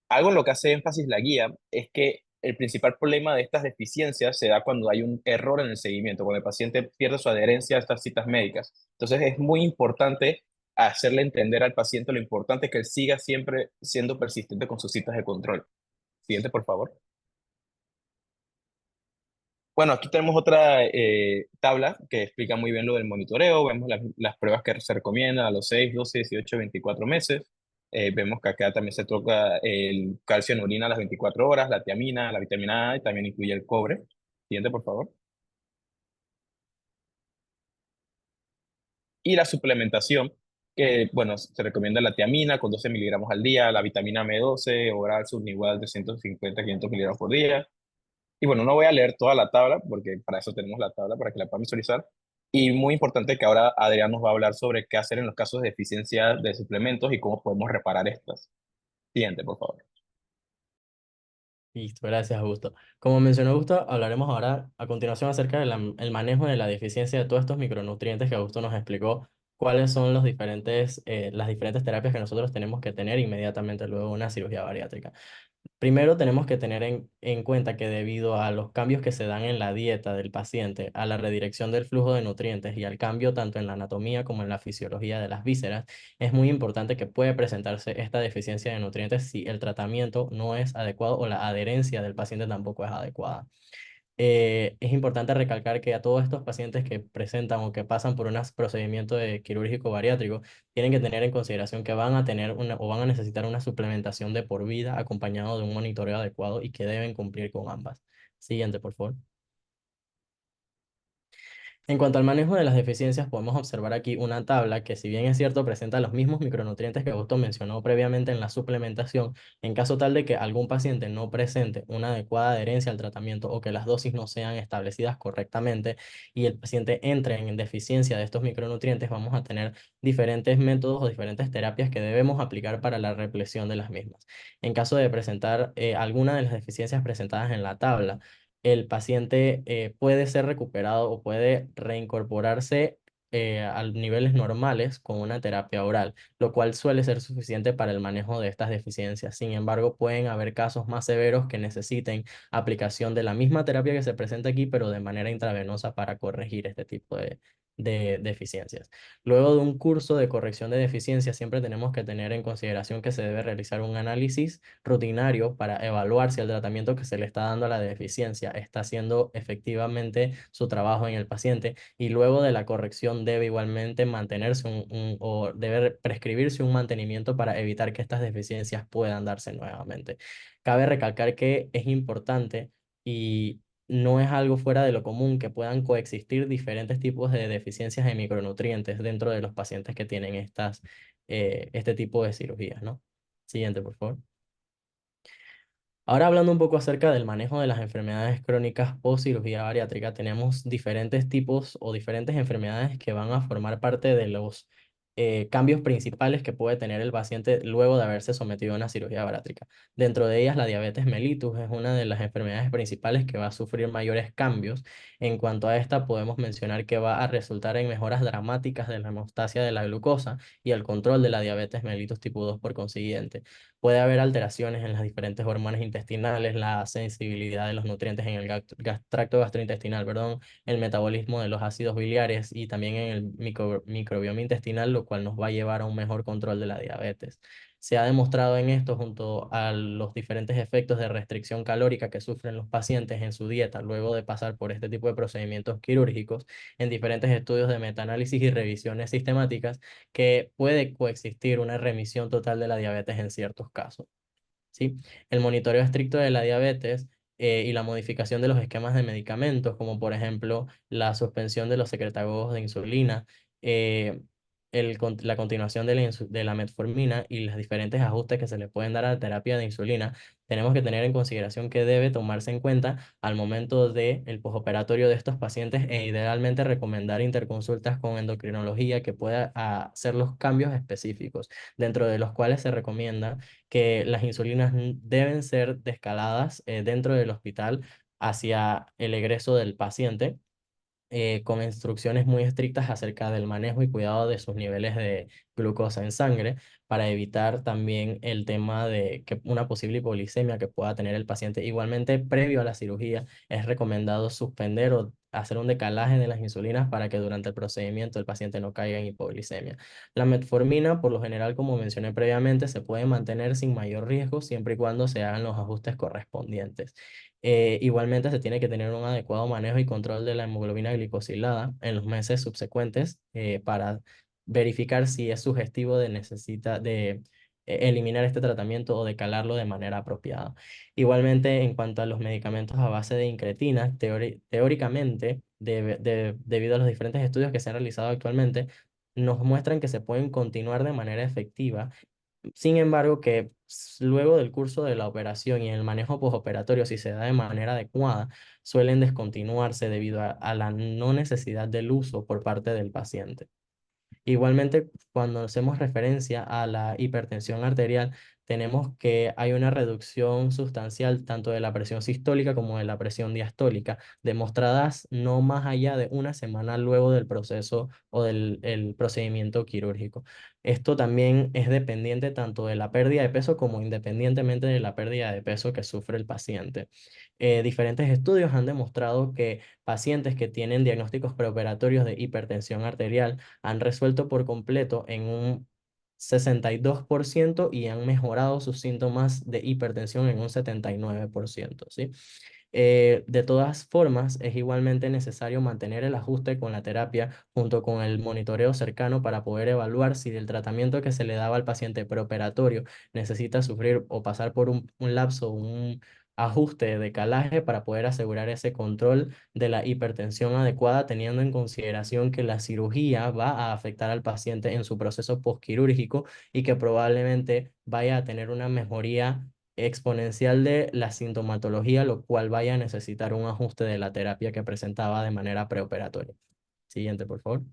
Speaker 7: Algo en lo que hace énfasis la guía es que el principal problema de estas deficiencias se da cuando hay un error en el seguimiento, cuando el paciente pierde su adherencia a estas citas médicas. Entonces es muy importante hacerle entender al paciente lo importante que él siga siempre siendo persistente con sus citas de control. Siguiente, por favor. Bueno, aquí tenemos otra tabla que explica muy bien lo del monitoreo. Vemos las pruebas que se recomiendan a los 6, 12, 18, 24 meses. Vemos que acá también se toca el calcio en orina a las 24 horas, la tiamina, la vitamina A y también incluye el cobre. Siguiente, por favor. Y la suplementación, que, bueno, se recomienda la tiamina con 12 miligramos al día, la vitamina M12, oral sublingual de 150 a 500 miligramos por día. Y bueno, no voy a leer toda la tabla, porque para eso tenemos la tabla, para que la puedan visualizar. Y muy importante que ahora Adrián nos va a hablar sobre qué hacer en los casos de deficiencia de suplementos y cómo podemos reparar estas. Siguiente, por favor.
Speaker 6: Listo, gracias, Augusto. Como mencionó Augusto, hablaremos ahora a continuación acerca del manejo de la deficiencia de todos estos micronutrientes que Augusto nos explicó cuáles son las diferentes terapias que nosotros tenemos que tener inmediatamente luego de una cirugía bariátrica. Primero tenemos que tener en cuenta que debido a los cambios que se dan en la dieta del paciente, a la redirección del flujo de nutrientes y al cambio tanto en la anatomía como en la fisiología de las vísceras, es muy importante que puede presentarse esta deficiencia de nutrientes si el tratamiento no es adecuado o la adherencia del paciente tampoco es adecuada. Es importante recalcar que a todos estos pacientes que presentan o que pasan por un procedimiento de quirúrgico bariátrico, tienen que tener en consideración que van a tener o van a necesitar una suplementación de por vida acompañado de un monitoreo adecuado y que deben cumplir con ambas. Siguiente, por favor. En cuanto al manejo de las deficiencias, podemos observar aquí una tabla que, si bien es cierto, presenta los mismos micronutrientes que Augusto mencionó previamente en la suplementación. En caso tal de que algún paciente no presente una adecuada adherencia al tratamiento o que las dosis no sean establecidas correctamente y el paciente entre en deficiencia de estos micronutrientes, vamos a tener diferentes métodos o diferentes terapias que debemos aplicar para la represión de las mismas. En caso de presentar alguna de las deficiencias presentadas en la tabla, el paciente puede ser recuperado o puede reincorporarse a niveles normales con una terapia oral, lo cual suele ser suficiente para el manejo de estas deficiencias. Sin embargo, pueden haber casos más severos que necesiten aplicación de la misma terapia que se presenta aquí, pero de manera intravenosa para corregir este tipo de deficiencias. Luego de un curso de corrección de deficiencias, siempre tenemos que tener en consideración que se debe realizar un análisis rutinario para evaluar si el tratamiento que se le está dando a la deficiencia está haciendo efectivamente su trabajo en el paciente, y luego de la corrección debe igualmente mantenerse o debe prescribirse un mantenimiento para evitar que estas deficiencias puedan darse nuevamente. Cabe recalcar que es importante y no es algo fuera de lo común que puedan coexistir diferentes tipos de deficiencias de micronutrientes dentro de los pacientes que tienen este tipo de cirugías, ¿no? Siguiente, por favor. Ahora, hablando un poco acerca del manejo de las enfermedades crónicas post cirugía bariátrica, tenemos diferentes tipos o diferentes enfermedades que van a formar parte de los cambios principales que puede tener el paciente luego de haberse sometido a una cirugía bariátrica. Dentro de ellas, la diabetes mellitus es una de las enfermedades principales que va a sufrir mayores cambios. En cuanto a esta, podemos mencionar que va a resultar en mejoras dramáticas de la hemostasia de la glucosa y el control de la diabetes mellitus tipo 2 por consiguiente. Puede haber alteraciones en las diferentes hormonas intestinales, la sensibilidad de los nutrientes en el tracto gastrointestinal, perdón, el metabolismo de los ácidos biliares y también en el microbioma intestinal, lo cual nos va a llevar a un mejor control de la diabetes. Se ha demostrado en esto, junto a los diferentes efectos de restricción calórica que sufren los pacientes en su dieta luego de pasar por este tipo de procedimientos quirúrgicos, en diferentes estudios de metaanálisis y revisiones sistemáticas, que puede coexistir una remisión total de la diabetes en ciertos casos. ¿Sí? El monitoreo estricto de la diabetes y la modificación de los esquemas de medicamentos, como por ejemplo la suspensión de los secretagogos de insulina, eh, la continuación de la metformina y los diferentes ajustes que se le pueden dar a la terapia de insulina, tenemos que tener en consideración que debe tomarse en cuenta al momento del posoperatorio de estos pacientes, e idealmente recomendar interconsultas con endocrinología que pueda hacer los cambios específicos, dentro de los cuales se recomienda que las insulinas deben ser descaladas dentro del hospital hacia el egreso del paciente, con instrucciones muy estrictas acerca del manejo y cuidado de sus niveles de glucosa en sangre, para evitar también el tema de que una posible hipoglicemia que pueda tener el paciente. Igualmente, previo a la cirugía, es recomendado suspender o hacer un decalaje de las insulinas para que durante el procedimiento el paciente no caiga en hipoglicemia. La metformina, por lo general, como mencioné previamente, se puede mantener sin mayor riesgo siempre y cuando se hagan los ajustes correspondientes. Igualmente, se tiene que tener un adecuado manejo y control de la hemoglobina glicosilada en los meses subsecuentes, para verificar si es sugestivo eliminar este tratamiento o decalarlo de manera apropiada. Igualmente, en cuanto a los medicamentos a base de incretina, teóricamente, debido a los diferentes estudios que se han realizado actualmente, nos muestran que se pueden continuar de manera efectiva. Sin embargo, que luego del curso de la operación y el manejo postoperatorio, si se da de manera adecuada, suelen descontinuarse debido a la no necesidad del uso por parte del paciente. Igualmente, cuando hacemos referencia a la hipertensión arterial, tenemos que hay una reducción sustancial tanto de la presión sistólica como de la presión diastólica, demostradas no más allá de una semana luego del proceso o del el procedimiento quirúrgico. Esto también es dependiente tanto de la pérdida de peso como independientemente de la pérdida de peso que sufre el paciente. Diferentes estudios han demostrado que pacientes que tienen diagnósticos preoperatorios de hipertensión arterial han resuelto por completo en un 62% y han mejorado sus síntomas de hipertensión en un 79%, ¿sí? De todas formas, es igualmente necesario mantener el ajuste con la terapia junto con el monitoreo cercano para poder evaluar si el tratamiento que se le daba al paciente preoperatorio necesita sufrir o pasar por un lapso, un ajuste de calaje para poder asegurar ese control de la hipertensión adecuada, teniendo en consideración que la cirugía va a afectar al paciente en su proceso postquirúrgico y que probablemente vaya a tener una mejoría exponencial de la sintomatología, lo cual vaya a necesitar un ajuste de la terapia que presentaba de manera preoperatoria. Siguiente, por favor.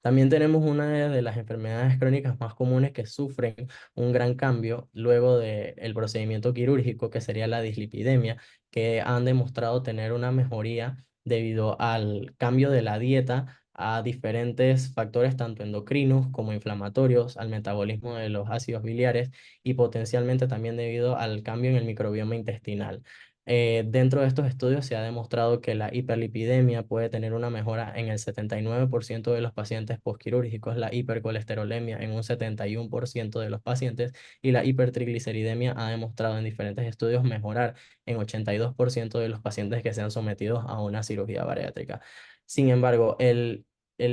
Speaker 6: También tenemos una de las enfermedades crónicas más comunes que sufren un gran cambio luego del procedimiento quirúrgico, que sería la dislipidemia, que han demostrado tener una mejoría debido al cambio de la dieta a diferentes factores, tanto endocrinos como inflamatorios, al metabolismo de los ácidos biliares y potencialmente también debido al cambio en el microbioma intestinal. Dentro de estos estudios se ha demostrado que la hiperlipidemia puede tener una mejora en el 79% de los pacientes postquirúrgicos, la hipercolesterolemia en un 71% de los pacientes y la hipertrigliceridemia ha demostrado en diferentes estudios mejorar en 82% de los pacientes que sean sometidos a una cirugía bariátrica. Sin embargo, el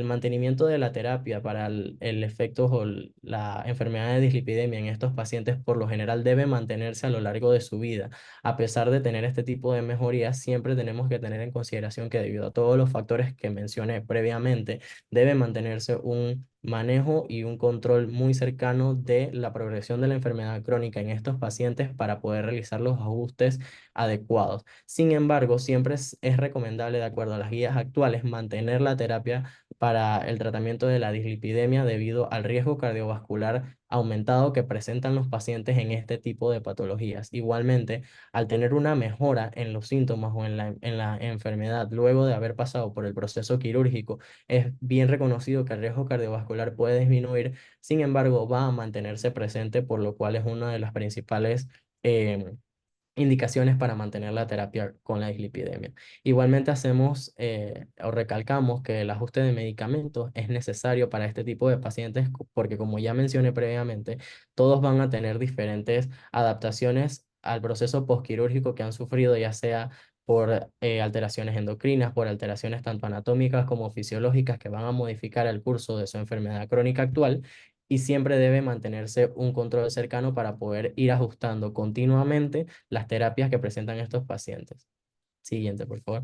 Speaker 6: mantenimiento de la terapia para el efecto o la enfermedad de dislipidemia en estos pacientes por lo general debe mantenerse a lo largo de su vida. A pesar de tener este tipo de mejorías, siempre tenemos que tener en consideración que debido a todos los factores que mencioné previamente, debe mantenerse un manejo y un control muy cercano de la progresión de la enfermedad crónica en estos pacientes para poder realizar los ajustes adecuados. Sin embargo, siempre es recomendable, de acuerdo a las guías actuales, mantener la terapia para el tratamiento de la dislipidemia debido al riesgo cardiovascular aumentado que presentan los pacientes en este tipo de patologías. Igualmente, al tener una mejora en los síntomas o en la enfermedad luego de haber pasado por el proceso quirúrgico, es bien reconocido que el riesgo cardiovascular puede disminuir, sin embargo, va a mantenerse presente, por lo cual es una de las principales indicaciones para mantener la terapia con la dislipidemia. Igualmente hacemos o recalcamos que el ajuste de medicamentos es necesario para este tipo de pacientes porque como ya mencioné previamente, todos van a tener diferentes adaptaciones al proceso postquirúrgico que han sufrido, ya sea por alteraciones endocrinas, por alteraciones tanto anatómicas como fisiológicas que van a modificar el curso de su enfermedad crónica actual y siempre debe mantenerse un control cercano para poder ir ajustando continuamente las terapias que presentan estos pacientes. Siguiente, por favor.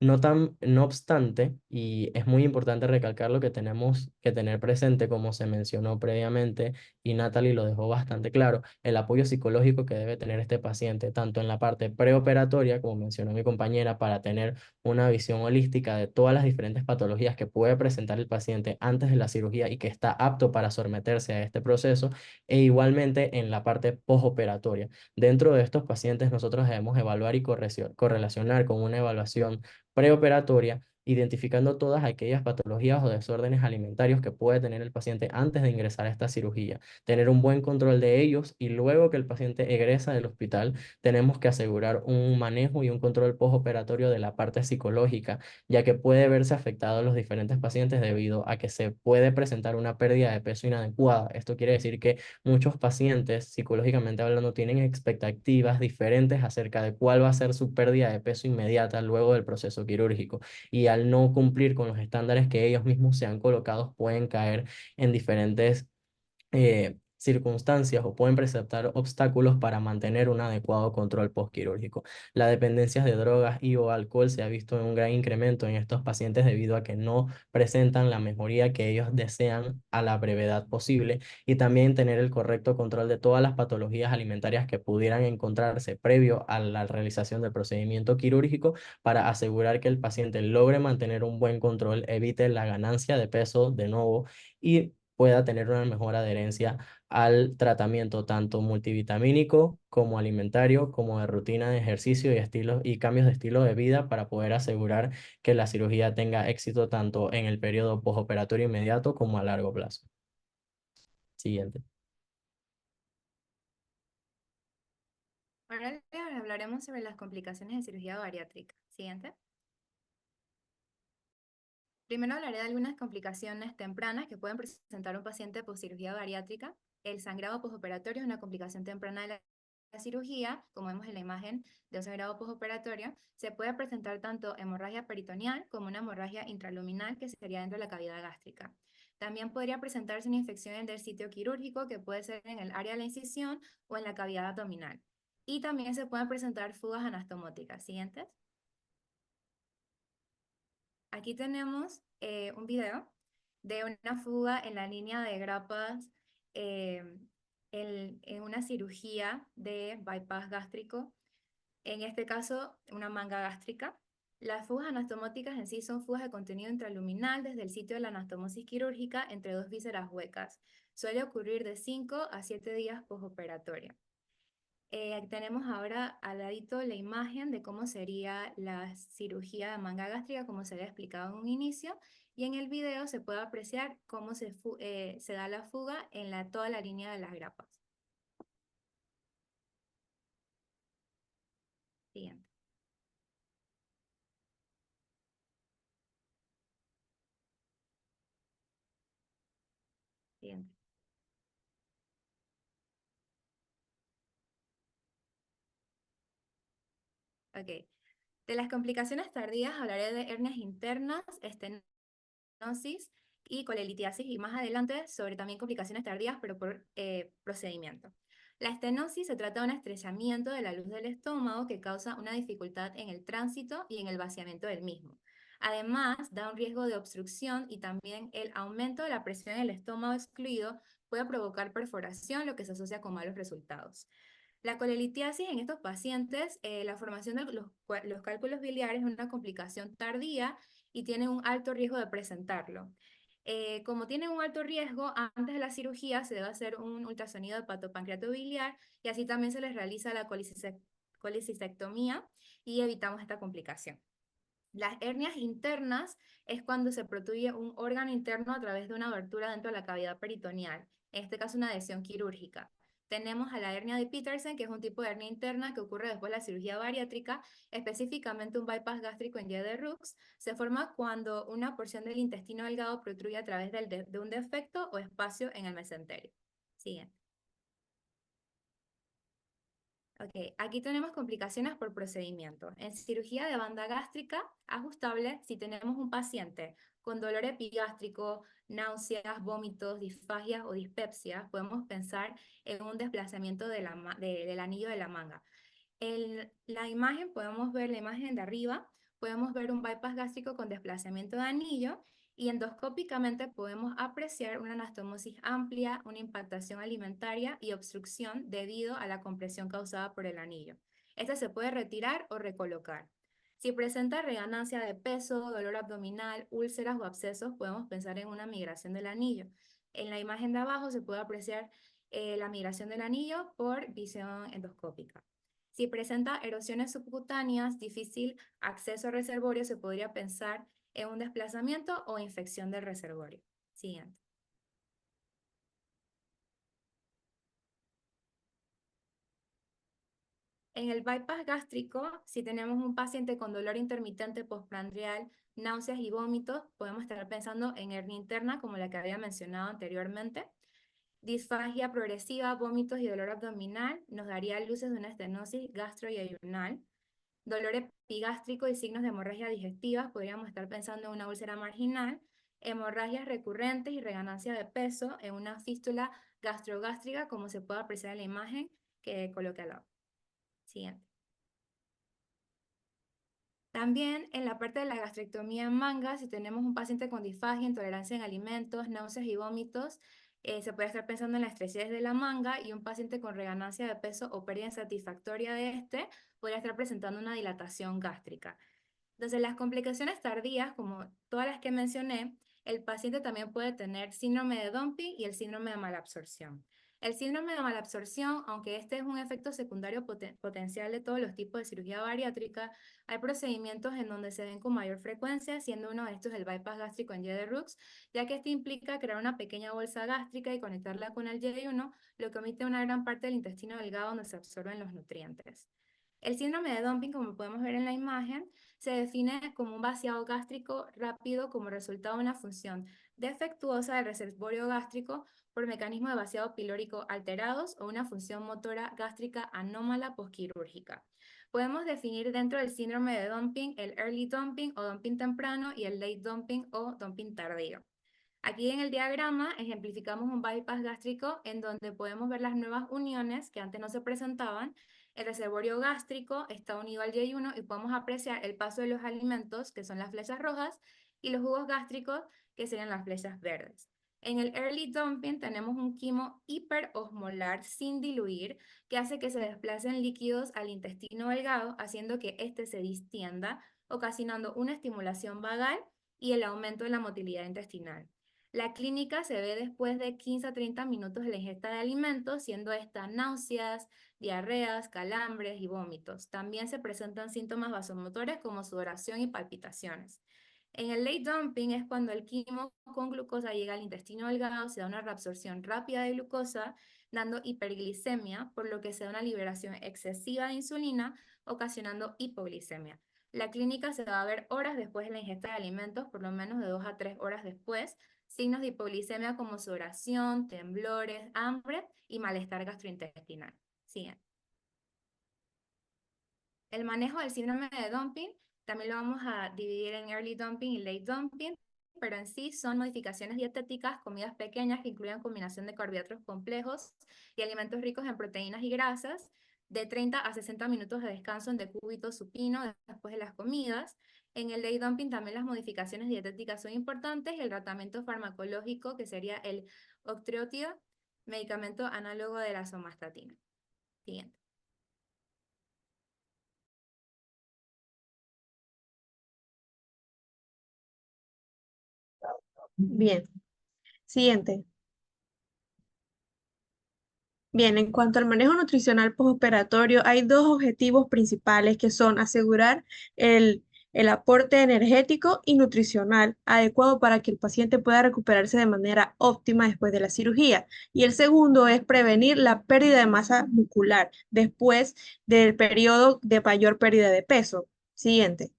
Speaker 6: No obstante, y es muy importante recalcar lo que tenemos que tener presente, como se mencionó previamente, y Natalie lo dejó bastante claro, el apoyo psicológico que debe tener este paciente, tanto en la parte preoperatoria, como mencionó mi compañera, para tener una visión holística de todas las diferentes patologías que puede presentar el paciente antes de la cirugía y que está apto para someterse a este proceso, e igualmente en la parte postoperatoria. Dentro de estos pacientes nosotros debemos evaluar y correlacionar con una evaluación preoperatoria, identificando todas aquellas patologías o desórdenes alimentarios que puede tener el paciente antes de ingresar a esta cirugía. Tener un buen control de ellos y luego que el paciente egresa del hospital, tenemos que asegurar un manejo y un control postoperatorio de la parte psicológica, ya que puede verse afectado a los diferentes pacientes debido a que se puede presentar una pérdida de peso inadecuada. Esto quiere decir que muchos pacientes, psicológicamente hablando, tienen expectativas diferentes acerca de cuál va a ser su pérdida de peso inmediata luego del proceso quirúrgico. Y al no cumplir con los estándares que ellos mismos se han colocado, pueden caer en diferentes circunstancias o pueden presentar obstáculos para mantener un adecuado control postquirúrgico. La dependencia de drogas y o alcohol se ha visto en un gran incremento en estos pacientes debido a que no presentan la mejoría que ellos desean a la brevedad posible, y también tener el correcto control de todas las patologías alimentarias que pudieran encontrarse previo a la realización del procedimiento quirúrgico para asegurar que el paciente logre mantener un buen control, evite la ganancia de peso de nuevo y pueda tener una mejor adherencia al tratamiento tanto multivitamínico como alimentario, como de rutina de ejercicio y estilos y cambios de estilo de vida para poder asegurar que la cirugía tenga éxito tanto en el periodo postoperatorio inmediato como a largo plazo. Siguiente.
Speaker 8: Ahora les hablaremos sobre las complicaciones de cirugía bariátrica. Siguiente. Primero hablaré de algunas complicaciones tempranas que pueden presentar un paciente por cirugía bariátrica. El sangrado postoperatorio es una complicación temprana de la cirugía, como vemos en la imagen de un sangrado postoperatorio. Se puede presentar tanto hemorragia peritoneal como una hemorragia intraluminal, que sería dentro de la cavidad gástrica. También podría presentarse una infección del sitio quirúrgico, que puede ser en el área de la incisión o en la cavidad abdominal. Y también se pueden presentar fugas anastomóticas. Siguientes. Aquí tenemos un video de una fuga en la línea de grapas eh, en una cirugía de bypass gástrico, en este caso una manga gástrica. Las fugas anastomóticas en sí son fugas de contenido intraluminal desde el sitio de la anastomosis quirúrgica entre dos vísceras huecas. Suele ocurrir de 5 a 7 días postoperatorio. Tenemos ahora al ladito la imagen de cómo sería la cirugía de manga gástrica, como se había explicado en un inicio, y en el video se puede apreciar cómo se da la fuga en toda la línea de las grapas. Siguiente. Siguiente. Ok. De las complicaciones tardías hablaré de hernias internas, estenosis y colelitiasis, y más adelante sobre también complicaciones tardías, pero por procedimiento. La estenosis se trata de un estrechamiento de la luz del estómago que causa una dificultad en el tránsito y en el vaciamiento del mismo. Además, da un riesgo de obstrucción, y también el aumento de la presión en el estómago excluido puede provocar perforación, lo que se asocia con malos resultados. La colelitiasis en estos pacientes, la formación de los cálculos biliares es una complicación tardía y tiene un alto riesgo de presentarlo. Como tiene un alto riesgo, antes de la cirugía se debe hacer un ultrasonido de hepatopancreato biliar, y así también se les realiza la colecistectomía y evitamos esta complicación. Las hernias internas es cuando se protruye un órgano interno a través de una abertura dentro de la cavidad peritoneal, en este caso una adhesión quirúrgica. Tenemos a la hernia de Petersen, que es un tipo de hernia interna que ocurre después de la cirugía bariátrica, específicamente un bypass gástrico en Y de Rux. Se forma cuando una porción del intestino delgado protruye a través de un defecto o espacio en el mesenterio. Siguiente. Ok, aquí tenemos complicaciones por procedimiento. En cirugía de banda gástrica ajustable, si tenemos un paciente con dolor epigástrico, náuseas, vómitos, disfagias o dispepsia, podemos pensar en un desplazamiento del anillo de la manga. En la imagen podemos ver la imagen de arriba, podemos ver un bypass gástrico con desplazamiento de anillo, y endoscópicamente podemos apreciar una anastomosis amplia, una impactación alimentaria y obstrucción debido a la compresión causada por el anillo. Este se puede retirar o recolocar. Si presenta reganancia de peso, dolor abdominal, úlceras o abscesos, podemos pensar en una migración del anillo. En la imagen de abajo se puede apreciar la migración del anillo por visión endoscópica. Si presenta erosiones subcutáneas, difícil acceso al reservorio, se podría pensar en un desplazamiento o infección del reservorio. Siguiente. En el bypass gástrico, si tenemos un paciente con dolor intermitente postprandial, náuseas y vómitos, podemos estar pensando en hernia interna, como la que había mencionado anteriormente. Disfagia progresiva, vómitos y dolor abdominal nos daría luces de una estenosis gastroyeyunal. dolor epigástrico y signos de hemorragia digestiva, podríamos estar pensando en una úlcera marginal, hemorragias recurrentes y reganancia de peso en una fístula gastrogástrica, como se puede apreciar en la imagen que coloqué al lado. Siguiente. También en la parte de la gastrectomía en manga, si tenemos un paciente con disfagia, intolerancia en alimentos, náuseas y vómitos, se puede estar pensando en la estrechez de la manga, y un paciente con reganancia de peso o pérdida insatisfactoria de este podría estar presentando una dilatación gástrica. Entonces, las complicaciones tardías, como todas las que mencioné, el paciente también puede tener síndrome de dumping y el síndrome de malabsorción. El síndrome de malabsorción, aunque este es un efecto secundario potencial de todos los tipos de cirugía bariátrica, hay procedimientos en donde se ven con mayor frecuencia, siendo uno de estos el bypass gástrico en Y de Rux, ya que este implica crear una pequeña bolsa gástrica y conectarla con el Y1, lo que omite una gran parte del intestino delgado donde se absorben los nutrientes. El síndrome de dumping, como podemos ver en la imagen, se define como un vaciado gástrico rápido como resultado de una función defectuosa del reservorio gástrico por mecanismo de vaciado pilórico alterados o una función motora gástrica anómala posquirúrgica. Podemos definir dentro del síndrome de dumping el early dumping o dumping temprano y el late dumping o dumping tardío. Aquí en el diagrama ejemplificamos un bypass gástrico en donde podemos ver las nuevas uniones que antes no se presentaban. El reservorio gástrico está unido al Y1 y podemos apreciar el paso de los alimentos, que son las flechas rojas, y los jugos gástricos, que serían las flechas verdes. En el early dumping tenemos un quimo hiperosmolar sin diluir, que hace que se desplacen líquidos al intestino delgado, haciendo que éste se distienda, ocasionando una estimulación vagal y el aumento de la motilidad intestinal. La clínica se ve después de 15 a 30 minutos de la ingesta de alimentos, siendo estas náuseas, diarreas, calambres y vómitos. También se presentan síntomas vasomotores como sudoración y palpitaciones. En el late dumping es cuando el quimo con glucosa llega al intestino delgado, se da una reabsorción rápida de glucosa, dando hiperglicemia, por lo que se da una liberación excesiva de insulina, ocasionando hipoglicemia. La clínica se va a ver horas después de la ingesta de alimentos, por lo menos de 2 a 3 horas después. Signos de hipoglicemia como sudoración, temblores, hambre y malestar gastrointestinal. Siguiente. El manejo del síndrome de dumping también lo vamos a dividir en early dumping y late dumping, pero en sí son modificaciones dietéticas, comidas pequeñas que incluyen combinación de carbohidratos complejos y alimentos ricos en proteínas y grasas, de 30 a 60 minutos de descanso en decúbito supino después de las comidas. En el late dumping también las modificaciones dietéticas son importantes, y el tratamiento farmacológico, que sería el octreotida, medicamento análogo de la somatostatina. Siguiente.
Speaker 4: Bien, siguiente. Bien, en cuanto al manejo nutricional postoperatorio, hay dos objetivos principales que son asegurar el, el aporte energético y nutricional adecuado para que el paciente pueda recuperarse de manera óptima después de la cirugía. Y el segundo es prevenir la pérdida de masa muscular después del periodo de mayor pérdida de peso. Siguiente.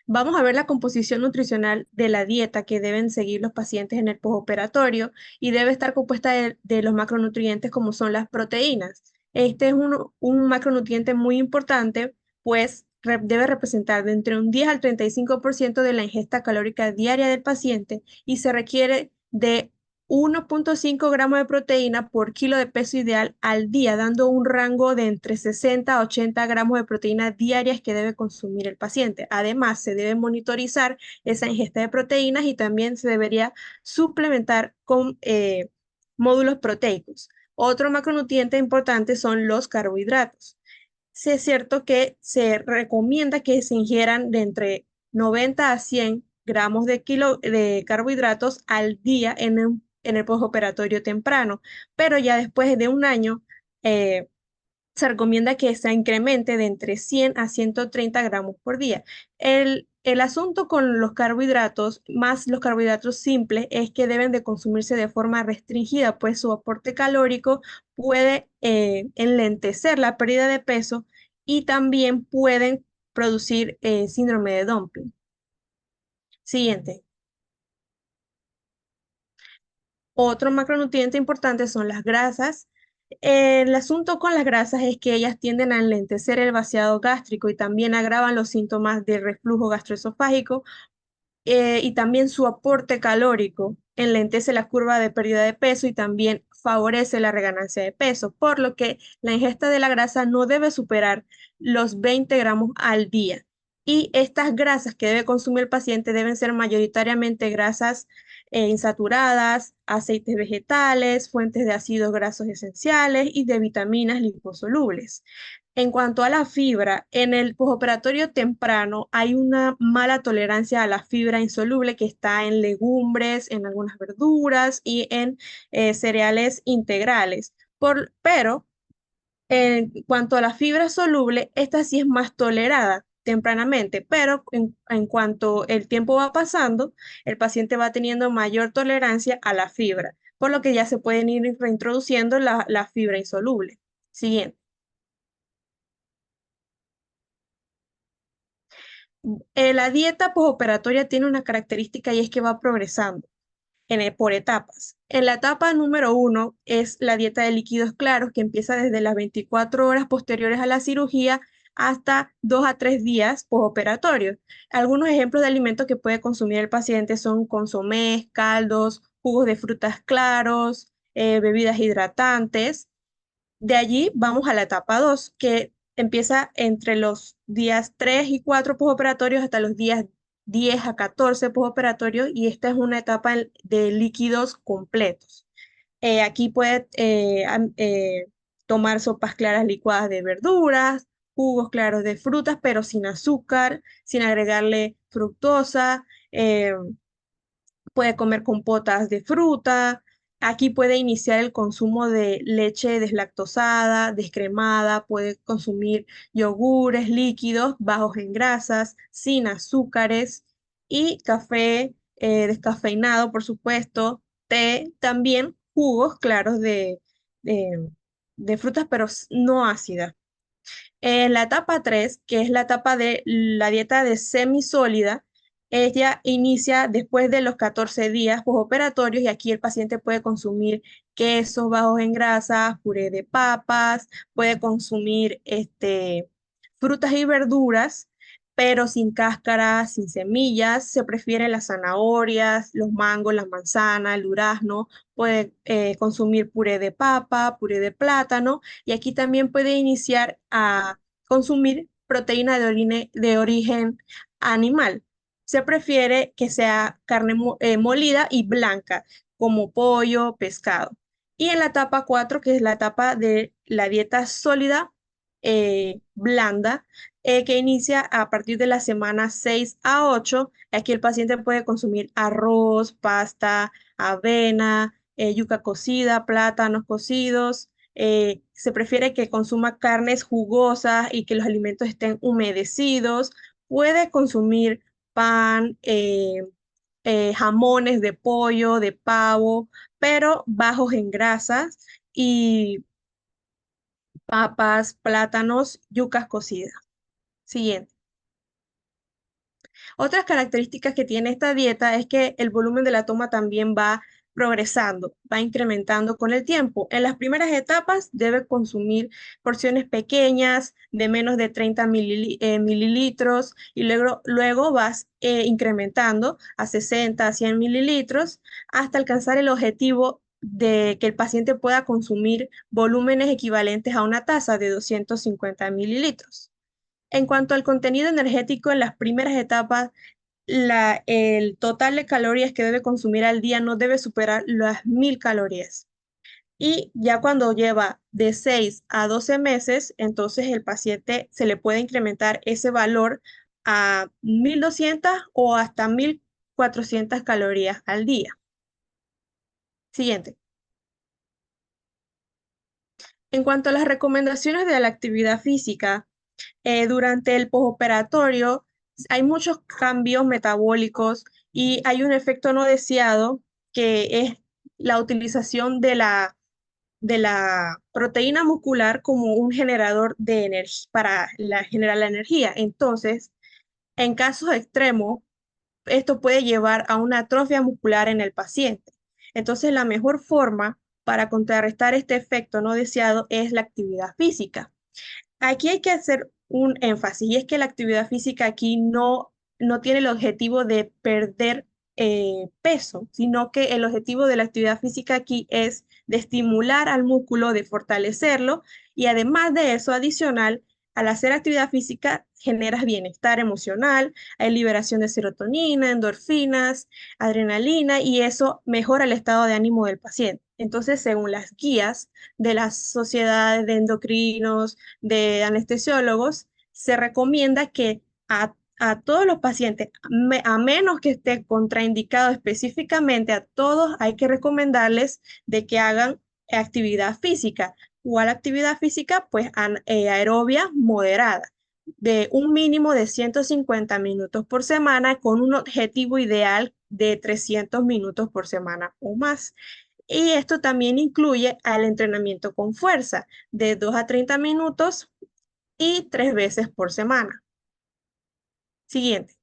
Speaker 4: Vamos a ver la composición nutricional de la dieta que deben seguir los pacientes en el postoperatorio, y debe estar compuesta de los macronutrientes como son las proteínas. Este es un macronutriente muy importante, pues debe representar de entre un 10 al 35% de la ingesta calórica diaria del paciente, y se requiere de 1,5 gramos de proteína por kilo de peso ideal al día, dando un rango de entre 60 a 80 gramos de proteína diarias que debe consumir el paciente. Además, se debe monitorizar esa ingesta de proteínas, y también se debería suplementar con módulos proteicos. Otro macronutriente importante son los carbohidratos. Sí, es cierto que se recomienda que se ingieran de entre 90 a 100 gramos de carbohidratos al día en el postoperatorio temprano, pero ya después de un año se recomienda que se incremente de entre 100 a 130 gramos por día. El asunto con los carbohidratos, más los carbohidratos simples, es que deben de consumirse de forma restringida, pues su aporte calórico puede enlentecer la pérdida de peso, y también pueden producir síndrome de dumping. Siguiente. Otro macronutriente importante son las grasas El asunto con las grasas es que ellas tienden a enlentecer el vaciado gástrico y también agravan los síntomas de reflujo gastroesofágico, y también su aporte calórico enlentece la curva de pérdida de peso y también favorece la reganancia de peso, por lo que la ingesta de la grasa no debe superar los 20 gramos al día. Y estas grasas que debe consumir el paciente deben ser mayoritariamente grasas insaturadas, aceites vegetales, fuentes de ácidos grasos esenciales y de vitaminas liposolubles. En cuanto a la fibra, en el postoperatorio temprano hay una mala tolerancia a la fibra insoluble que está en legumbres, en algunas verduras y en cereales integrales. Pero en cuanto a la fibra soluble, esta sí es más tolerada tempranamente, pero en cuanto el tiempo va pasando, el paciente va teniendo mayor tolerancia a la fibra, por lo que ya se pueden ir reintroduciendo la fibra insoluble. Siguiente. La dieta postoperatoria tiene una característica y es que va progresando por etapas. En la etapa número 1 es la dieta de líquidos claros, que empieza desde las 24 horas posteriores a la cirugía hasta 2 a 3 días postoperatorios. Algunos ejemplos de alimentos que puede consumir el paciente son consomés, caldos, jugos de frutas claros, bebidas hidratantes. De allí vamos a la etapa 2, que empieza entre los días 3 y 4 postoperatorios hasta los días 10 a 14 postoperatorios, y esta es una etapa de líquidos completos. Aquí puede tomar sopas claras licuadas de verduras, jugos claros de frutas, pero sin azúcar, sin agregarle fructosa. Puede comer compotas de fruta. Aquí puede iniciar el consumo de leche deslactosada, descremada, puede consumir yogures líquidos bajos en grasas, sin azúcares y café descafeinado, por supuesto, té, también jugos claros de, de frutas, pero no ácidas. En la etapa 3, que es la etapa de la dieta de semisólida, ella inicia después de los 14 días postoperatorios, y aquí el paciente puede consumir quesos bajos en grasa, puré de papas, puede consumir frutas y verduras, pero sin cáscara, sin semillas. Se prefieren las zanahorias, los mangos, las manzanas, el durazno. Puede consumir puré de papa, puré de plátano, y aquí también puede iniciar a consumir proteína de origen animal. Se prefiere que sea carne molida y blanca, como pollo, pescado. Y en la etapa 4, que es la etapa de la dieta sólida, blanda, que inicia a partir de la semana 6 a 8, aquí el paciente puede consumir arroz, pasta, avena, yuca cocida, plátanos cocidos. Se prefiere que consuma carnes jugosas y que los alimentos estén humedecidos. Puede consumir pan, jamones de pollo, de pavo, pero bajos en grasas, y papas, plátanos, yucas cocidas. Siguiente. Otras características que tiene esta dieta es que el volumen de la toma también va progresando, va incrementando con el tiempo. En las primeras etapas debe consumir porciones pequeñas de menos de 30 mililitros, y luego vas incrementando a 60, a 100 mililitros hasta alcanzar el objetivo de que el paciente pueda consumir volúmenes equivalentes a una taza de 250 mililitros. En cuanto al contenido energético, en las primeras etapas, el total de calorías que debe consumir al día no debe superar las 1000 calorías. Y ya cuando lleva de 6 a 12 meses, entonces el paciente se le puede incrementar ese valor a 1200 o hasta 1400 calorías al día. Siguiente. En cuanto a las recomendaciones de la actividad física, durante el postoperatorio hay muchos cambios metabólicos y hay un efecto no deseado, que es la utilización de la proteína muscular como un generador de energía para generar la energía. Entonces, en casos extremos, esto puede llevar a una atrofia muscular en el paciente. Entonces, la mejor forma
Speaker 9: para contrarrestar este efecto no deseado es la actividad física. Aquí hay que hacer un énfasis y es que la actividad física aquí no tiene el objetivo de perder peso, sino que el objetivo de la actividad física aquí es de estimular al músculo, de fortalecerlo y además de eso, adicional, al hacer actividad física generas bienestar emocional, hay liberación de serotonina, endorfinas, adrenalina y eso mejora el estado de ánimo del paciente. Entonces, según las guías de las sociedades de endocrinos, de anestesiólogos, se recomienda que a todos los pacientes, a menos que esté contraindicado específicamente, a todos hay que recomendarles de que hagan actividad física. ¿Cuál actividad física? Pues aerobia moderada, de un mínimo de 150 minutos por semana con un objetivo ideal de 300 minutos por semana o más. Y esto también incluye al entrenamiento con fuerza de 2 a 30 minutos y 3 veces por semana. Siguiente.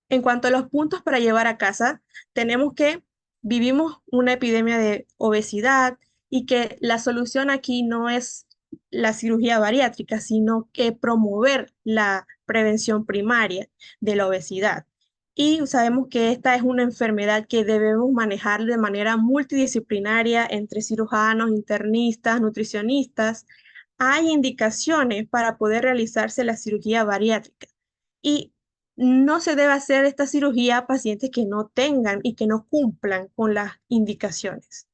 Speaker 9: En cuanto a los puntos para llevar a casa, tenemos que vivimos una epidemia de obesidad y que la solución aquí no es la cirugía bariátrica, sino que promover la prevención primaria de la obesidad. Y sabemos que esta es una enfermedad que debemos manejar de manera multidisciplinaria entre cirujanos, internistas, nutricionistas. Hay indicaciones para poder realizarse la cirugía bariátrica. Y no se debe hacer esta cirugía a pacientes que no tengan y que no cumplan con las indicaciones.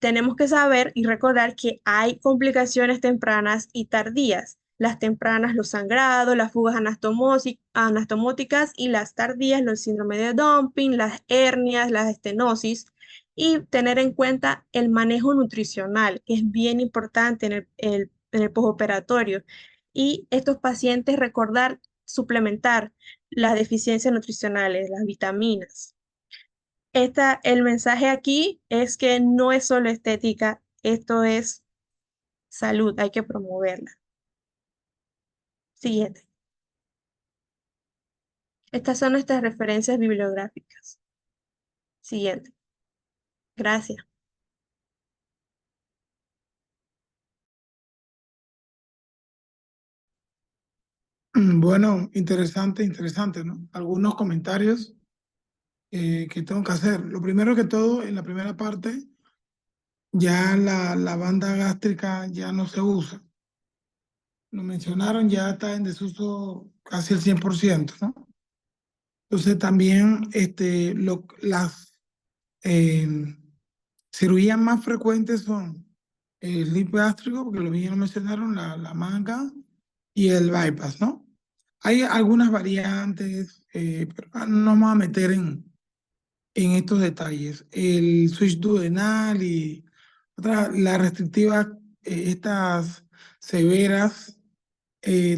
Speaker 9: Tenemos que saber y recordar que hay complicaciones tempranas y tardías. Las tempranas, los sangrados, las fugas anastomóticas y las tardías, los síndromes de dumping, las hernias, las estenosis. Y tener en cuenta el manejo nutricional, que es bien importante en el postoperatorio. Y estos pacientes recordar suplementar las deficiencias nutricionales, las vitaminas. El mensaje aquí es que no es solo estética, esto es salud, hay que promoverla. Siguiente. Estas son nuestras referencias bibliográficas. Siguiente. Gracias.
Speaker 1: Bueno, interesante, ¿no? Algunos comentarios que tengo que hacer. Lo primero que todo, en la primera parte, ya la banda gástrica ya no se usa. Lo mencionaron, ya está en desuso casi el 100%, ¿no? Entonces también las eh, cirugías más frecuentes son el slip gástrico, porque lo bien mencionaron, la manga y el bypass, ¿no? Hay algunas variantes, pero no vamos a meter en estos detalles. El switch duodenal y las restrictivas, estas severas,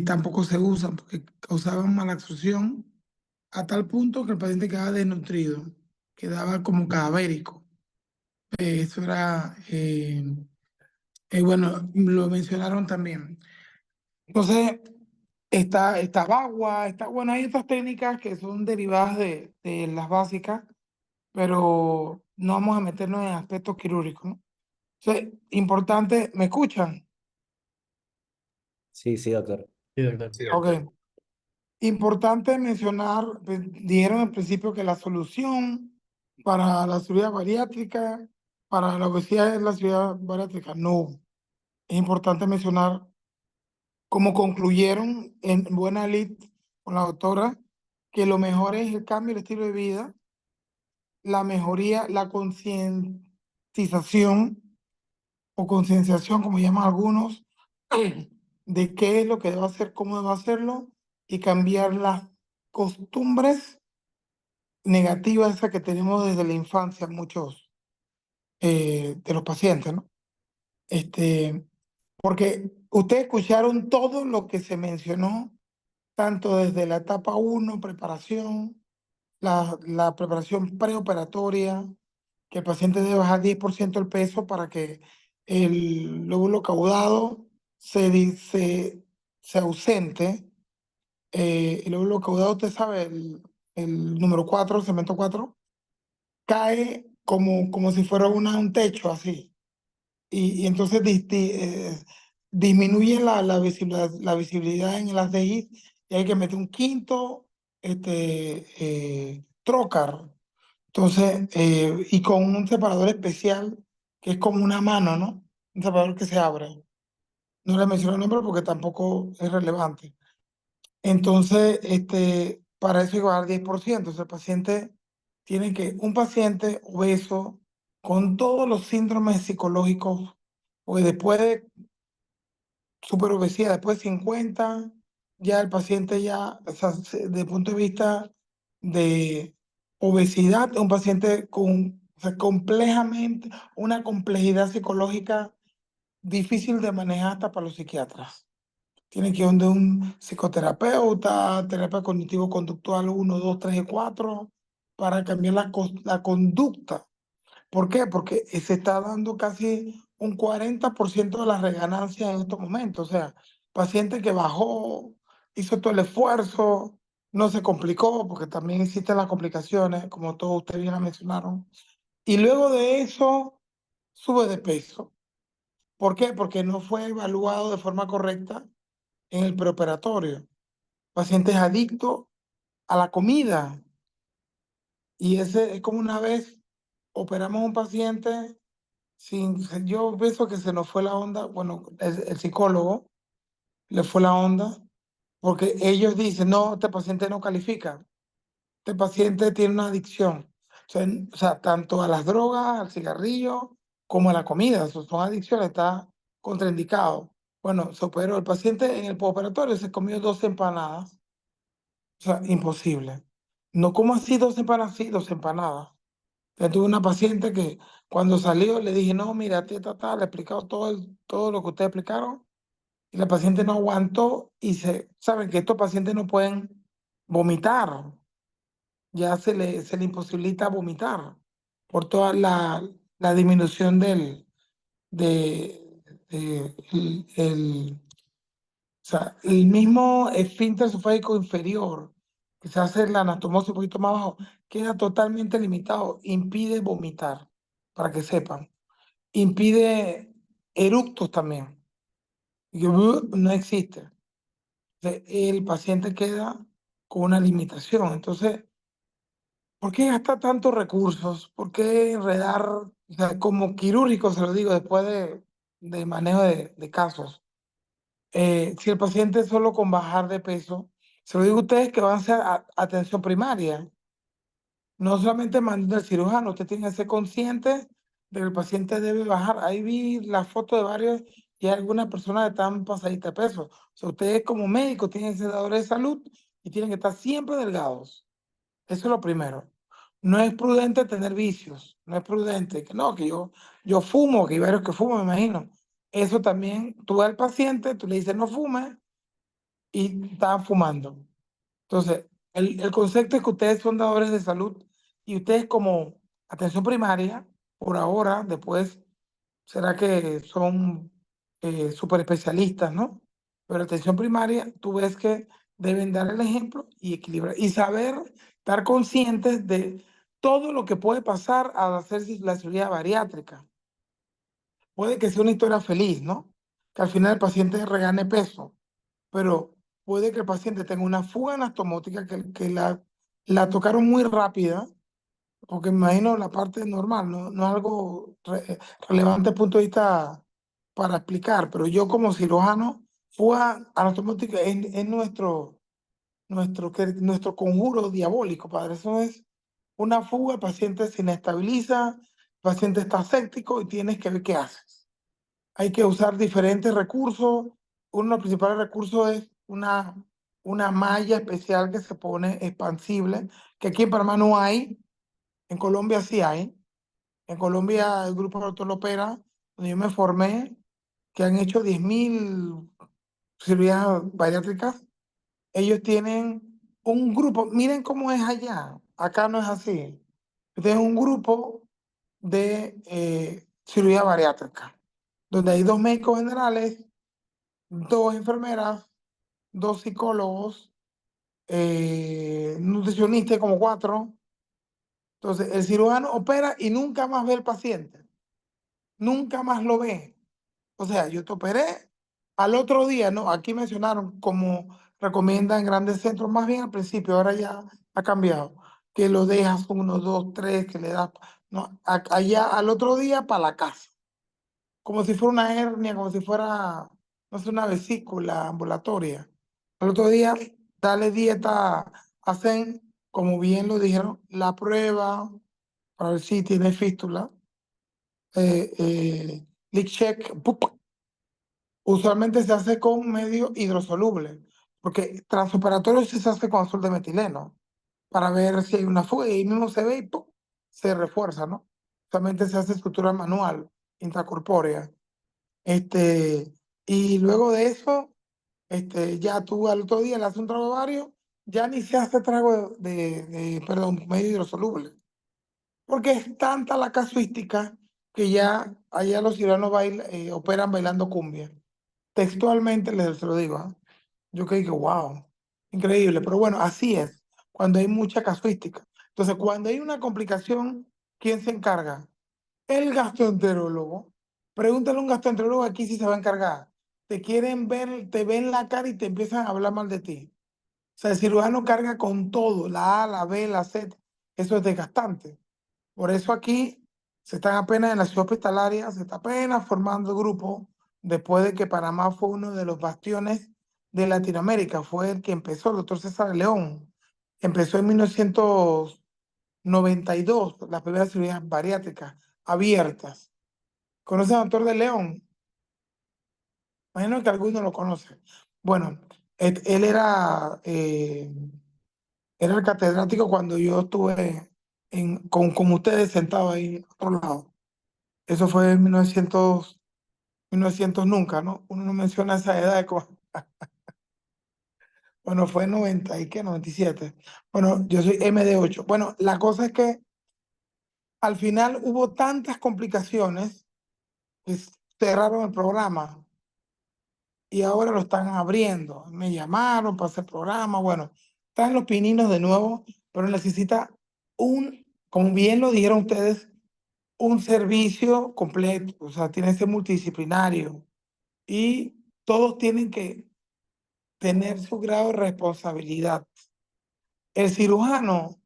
Speaker 1: tampoco se usan porque causaban malabsorción a tal punto que el paciente quedaba desnutrido, quedaba como cadavérico. Eso era, bueno, lo mencionaron también. Entonces, está bagua, bueno, hay otras técnicas que son derivadas de las básicas, pero no vamos a meternos en aspectos quirúrgicos, ¿no? Entonces, importante, ¿me escuchan?
Speaker 2: Sí, sí, doctor.
Speaker 6: Sí, doctor.
Speaker 1: Ok. Importante mencionar, dijeron al principio que la solución para la cirugía bariátrica, para la obesidad es la cirugía bariátrica. No. Es importante mencionar, como concluyeron en buena lid con la doctora, que lo mejor es el cambio del estilo de vida, la mejoría, la concientización o concienciación, como llaman algunos, de qué es lo que debe hacer, cómo debe hacerlo y cambiar las costumbres negativas esas que tenemos desde la infancia muchos de los pacientes, ¿no? Porque ustedes escucharon todo lo que se mencionó, tanto desde la etapa 1, preparación, la preparación preoperatoria, que el paciente debe bajar 10% el peso para que el lóbulo caudado se ausente. El lóbulo caudado, usted sabe, el número 4, cemento 4, cae como si fuera un techo así. Y entonces disminuye la visibilidad en las DI y hay que meter un quinto trocar. Entonces, y con un separador especial que es como una mano, ¿no? Un separador que se abre. No le menciono el nombre porque tampoco es relevante. Entonces, para eso hay que pagar 10%. O sea, el paciente tiene que, un paciente obeso con todos los síndromes psicológicos, porque después de superobesidad, después de 50, ya el paciente ya, o sea, desde el punto de vista de obesidad, es un paciente con, o sea, complejamente, una complejidad psicológica difícil de manejar hasta para los psiquiatras. Tiene que ir donde un psicoterapeuta, terapia cognitivo-conductual 1, 2, 3 y 4, para cambiar la conducta. ¿Por qué? Porque se está dando casi un 40% de las reganancias en estos momentos. O sea, paciente que bajó, hizo todo el esfuerzo, no se complicó, porque también existen las complicaciones, como todos ustedes bien la mencionaron. Y luego de eso, sube de peso. ¿Por qué? Porque no fue evaluado de forma correcta en el preoperatorio. Pacientes adictos a la comida. Y ese es como una vez operamos a un paciente yo pienso que se nos fue la onda, bueno, el psicólogo le fue la onda, porque ellos dicen, no, este paciente no califica, este paciente tiene una adicción. O sea, tanto a las drogas, al cigarrillo, como a la comida, son adicciones, está contraindicado. Bueno, se operó el paciente en el postoperatorio, se comió 2 empanadas. O sea, imposible. No, ¿cómo así 2 empanadas? Sí, 2 empanadas. Yo tuve una paciente que cuando salió le dije, no, mira, le he explicado todo lo que ustedes explicaron y la paciente no aguantó y saben que estos pacientes no pueden vomitar, ya se le imposibilita vomitar por toda la disminución o sea, el mismo esfínter esofágico inferior, que se hace la anastomosis un poquito más abajo, queda totalmente limitado, impide vomitar, para que sepan. Impide eructos también. No existe. El paciente queda con una limitación. Entonces, ¿por qué gastar tantos recursos? ¿Por qué enredar, o sea, como quirúrgico, se lo digo, después de manejo de casos? Si el paciente solo con bajar de peso, se lo digo a ustedes que van a hacer atención primaria, no solamente mandando al cirujano, usted tiene que ser consciente de que el paciente debe bajar. Ahí vi la foto de varios y algunas personas que están pasaditas de peso. O sea, ustedes como médicos tienen que ser dadores de salud y tienen que estar siempre delgados. Eso es lo primero. No es prudente tener vicios, no es prudente, que no, que yo fumo, que hay varios que fuman, me imagino. Eso también, tú vas al paciente, tú le dices no fume y están fumando. Entonces, el concepto es que ustedes son dadores de salud y ustedes como atención primaria, por ahora, después será que son súper especialistas, ¿no? Pero atención primaria, tú ves que deben dar el ejemplo y equilibrar y saber, estar conscientes de todo lo que puede pasar al hacer la cirugía bariátrica. Puede que sea una historia feliz, ¿no? Que al final el paciente regane peso, pero puede que el paciente tenga una fuga anastomótica que la tocaron muy rápida, porque me imagino la parte normal, no es algo relevante desde el punto de vista para explicar, pero yo como cirujano, fuga anastomosis es nuestro conjuro diabólico, padre. Eso es una fuga, el paciente se inestabiliza, el paciente está séptico y tienes que ver qué haces. Hay que usar diferentes recursos. Uno de los principales recursos es una malla especial que se pone expansible, que aquí en Panamá no hay, en Colombia sí hay. En Colombia, el grupo Doctor Lopera, donde yo me formé, que han hecho 10.000 cirugías bariátricas, ellos tienen un grupo, miren cómo es allá, acá no es así. Tienen un grupo de cirugía bariátrica, donde hay 2 médicos generales, 2 enfermeras, 2 psicólogos nutricionista como 4. Entonces, el cirujano opera y nunca más ve al paciente, nunca más lo ve. O sea, yo te operé, al otro día, no, aquí mencionaron como recomiendan grandes centros, más bien al principio, ahora ya ha cambiado, que lo dejas 1, 2, 3, que le das, no, allá al otro día para la casa, como si fuera una hernia, como si fuera, no sé, una vesícula ambulatoria. Al otro día, dale dieta, hacen, como bien lo dijeron, la prueba para ver si tiene fístula, leak check, ¡pup! Usualmente se hace con medio hidrosoluble, porque transoperatorio sí se hace con azul de metileno, para ver si hay una fuga, y ahí mismo se ve y ¡pum! Se refuerza, ¿no? Usualmente se hace estructura manual, intracorpórea. Y luego de eso, ya tú al otro día le haces un trago ovario, ya ni se hace trago perdón, medio hidrosoluble, porque es tanta la casuística que ya allá los cirujanos operan bailando cumbia. Textualmente se lo digo, ¿ah? Yo creí que, wow, increíble, pero bueno, así es, cuando hay mucha casuística. Entonces, cuando hay una complicación, ¿quién se encarga? El gastroenterólogo. Pregúntale a un gastroenterólogo aquí si se va a encargar. Te quieren ver, te ven la cara y te empiezan a hablar mal de ti. O sea, el cirujano carga con todo, la A, la B, la Z. Eso es desgastante. Por eso aquí se están apenas en la ciudad hospitalaria, se está apenas formando grupo después de que Panamá fue uno de los bastiones de Latinoamérica. Fue el que empezó, el doctor César León. Empezó en 1992, las primeras cirugías bariátricas abiertas. ¿Conocen al doctor de León? Imagino que algunos lo conocen. Bueno, él era el catedrático cuando yo estuve con ustedes sentado ahí en otro lado. Eso fue en 1900 nunca, ¿no? Uno no menciona esa edad Bueno, fue en 90 y qué, 97. Bueno, yo soy MD8. Bueno, la cosa es que al final hubo tantas complicaciones que cerraron el programa y ahora lo están abriendo. Me llamaron para hacer programa. Bueno, están los pininos de nuevo, pero necesita como bien lo dijeron ustedes, un servicio completo. O sea, tiene que ser multidisciplinario y todos tienen que tener su grado de responsabilidad. El cirujano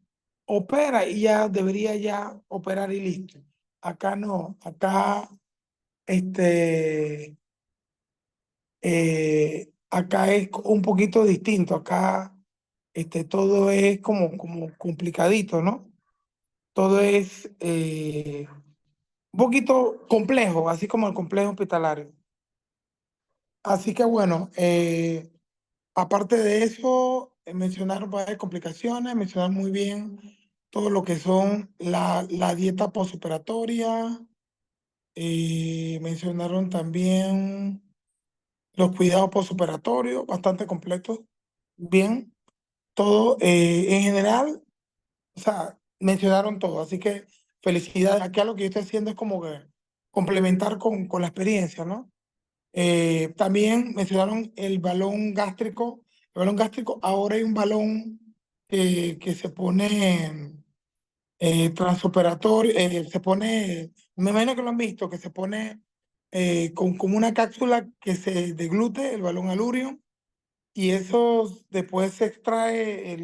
Speaker 1: opera y ya debería ya operar y listo. Acá no, acá acá es un poquito distinto, acá todo es como complicadito, ¿no? Todo es un poquito complejo, así como el complejo hospitalario. Así que bueno, aparte de eso, mencionaron varias complicaciones, mencionaron muy bien todo lo que son la dieta postoperatoria, mencionaron también los cuidados postoperatorios, bastante completos, bien, todo en general, o sea, mencionaron todo, así que felicidades. Aquí lo que yo estoy haciendo es como que complementar con la experiencia, ¿no? También mencionaron el balón gástrico. El balón gástrico, ahora hay un balón que se pone transoperatorio, se pone, me imagino que lo han visto, que se pone como una cápsula que se deglute, el balón alurio, y eso después se extrae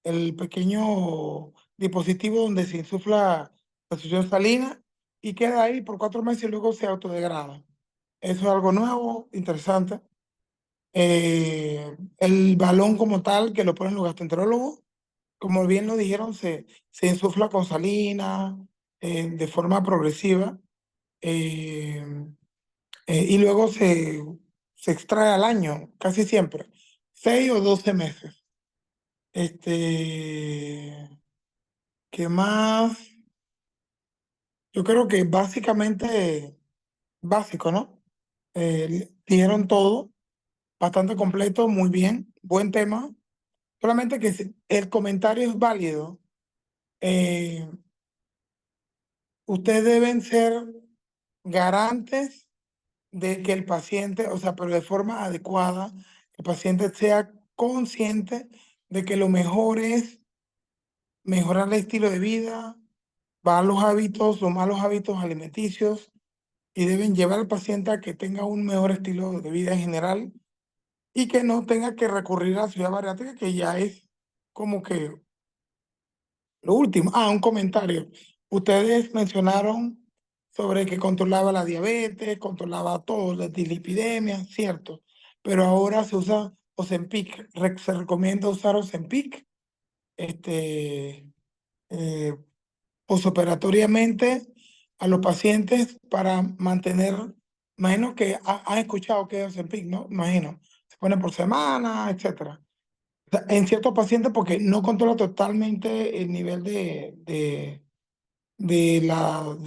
Speaker 1: el pequeño dispositivo donde se insufla la solución salina y queda ahí por 4 meses y luego se autodegrada. Eso es algo nuevo, interesante. El balón como tal, que lo ponen los gastroenterólogos, como bien lo dijeron, se insufla con salina de forma progresiva eh, y luego se extrae al año, casi siempre, 6 o 12 meses. ¿Qué más? Yo creo que básicamente básico, ¿no? Dijeron todo, bastante completo, muy bien, buen tema. Solamente que el comentario es válido. Ustedes deben ser garantes de que el paciente, o sea, pero de forma adecuada, el paciente sea consciente de que lo mejor es mejorar el estilo de vida, bajar los hábitos o malos hábitos alimenticios y deben llevar al paciente a que tenga un mejor estilo de vida en general y que no tenga que recurrir a la cirugía bariátrica, que ya es como que lo último. Un comentario. Ustedes mencionaron sobre que controlaba la diabetes, controlaba todo, la dislipidemia, cierto, pero ahora se usa Ozempic. Se recomienda usar Ozempic posoperatoriamente a los pacientes para mantener, imagino que han escuchado que es Ozempic, ¿no? Imagino, se pone por semana, etcétera. O sea, en ciertos pacientes porque no controla totalmente el nivel de los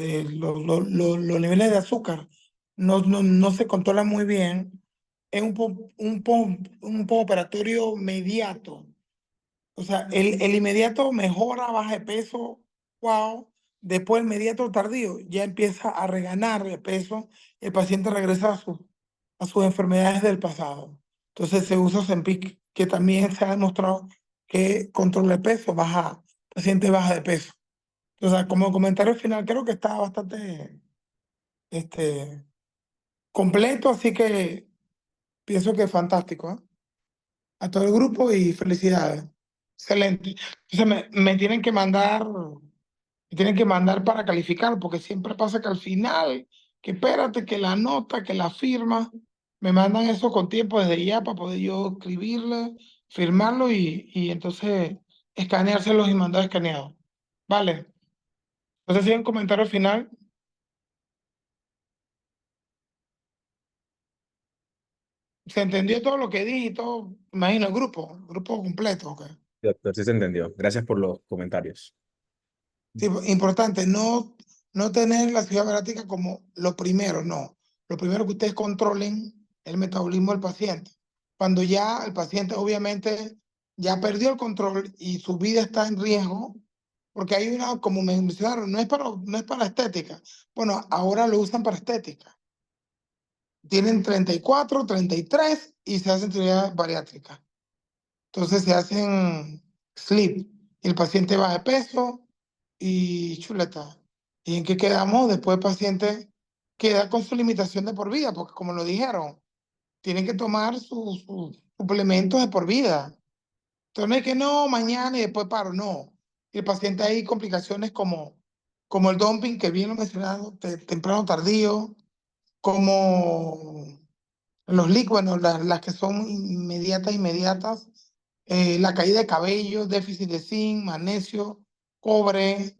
Speaker 1: niveles de azúcar. No se controla muy bien. Es un postoperatorio mediato. O sea, el inmediato mejora, baja de peso, wow. Después el inmediato tardío ya empieza a reganar de peso, el paciente regresa a sus enfermedades del pasado. Entonces se usa Ozempic, que también se ha demostrado que controla el peso, paciente baja de peso. O sea, como comentario final, creo que está bastante este, completo, así que pienso que es fantástico, ¿eh? A todo el grupo y felicidades. Excelente. Entonces me tienen que mandar para calificar, porque siempre pasa que al final, que espérate, que la nota, que la firma, me mandan eso con tiempo desde ya para poder yo escribirle, firmarlo y entonces escaneárselos y mandar escaneados. Vale. Entonces, si hay un comentario final. ¿Se entendió todo lo que dije y todo? Imagino el grupo completo, ok.
Speaker 7: Doctor, sí se entendió. Gracias por los comentarios.
Speaker 1: Sí, importante, no tener la cirugía bariátrica como lo primero, no. Lo primero que ustedes controlen el metabolismo del paciente. Cuando ya el paciente obviamente ya perdió el control y su vida está en riesgo, porque hay una, como me mencionaron, no es para estética. Bueno, ahora lo usan para estética. Tienen 34, 33 y se hacen cirugía bariátrica. Entonces se hacen sleep y el paciente baja de peso y chuleta. ¿Y en qué quedamos? Después el paciente queda con su limitación de por vida, porque como lo dijeron, tienen que tomar sus suplementos de por vida. Entonces no es que no, mañana y después paro, no. Y el paciente hay complicaciones como el dumping, que bien lo mencionado, temprano tardío, como los líquidos, bueno, las que son inmediatas, la caída de cabello, déficit de zinc, magnesio, cobre,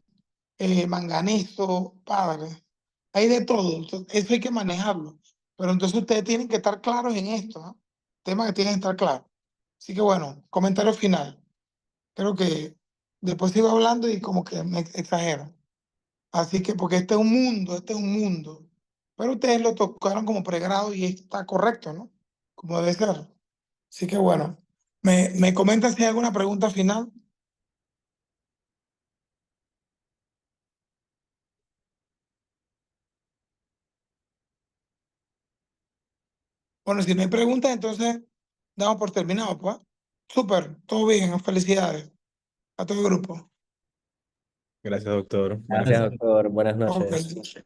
Speaker 1: manganeso, padre. Hay de todo, entonces, eso hay que manejarlo. Pero entonces ustedes tienen que estar claros en esto, ¿no? Tema que tienen que estar claros. Así que bueno, comentario final. Creo que después sigo hablando y como que me exagero. Así que, porque este es un mundo. Pero ustedes lo tocaron como pregrado y está correcto, ¿no? Como debe ser. Así que bueno, me comentan si hay alguna pregunta final. Bueno, si no hay preguntas, entonces damos por terminado, pues. Súper, todo bien, felicidades a todo el grupo.
Speaker 7: Gracias, doctor. Buenas
Speaker 2: Gracias,
Speaker 7: noches.
Speaker 2: doctor. Buenas
Speaker 1: Ok.
Speaker 2: noches.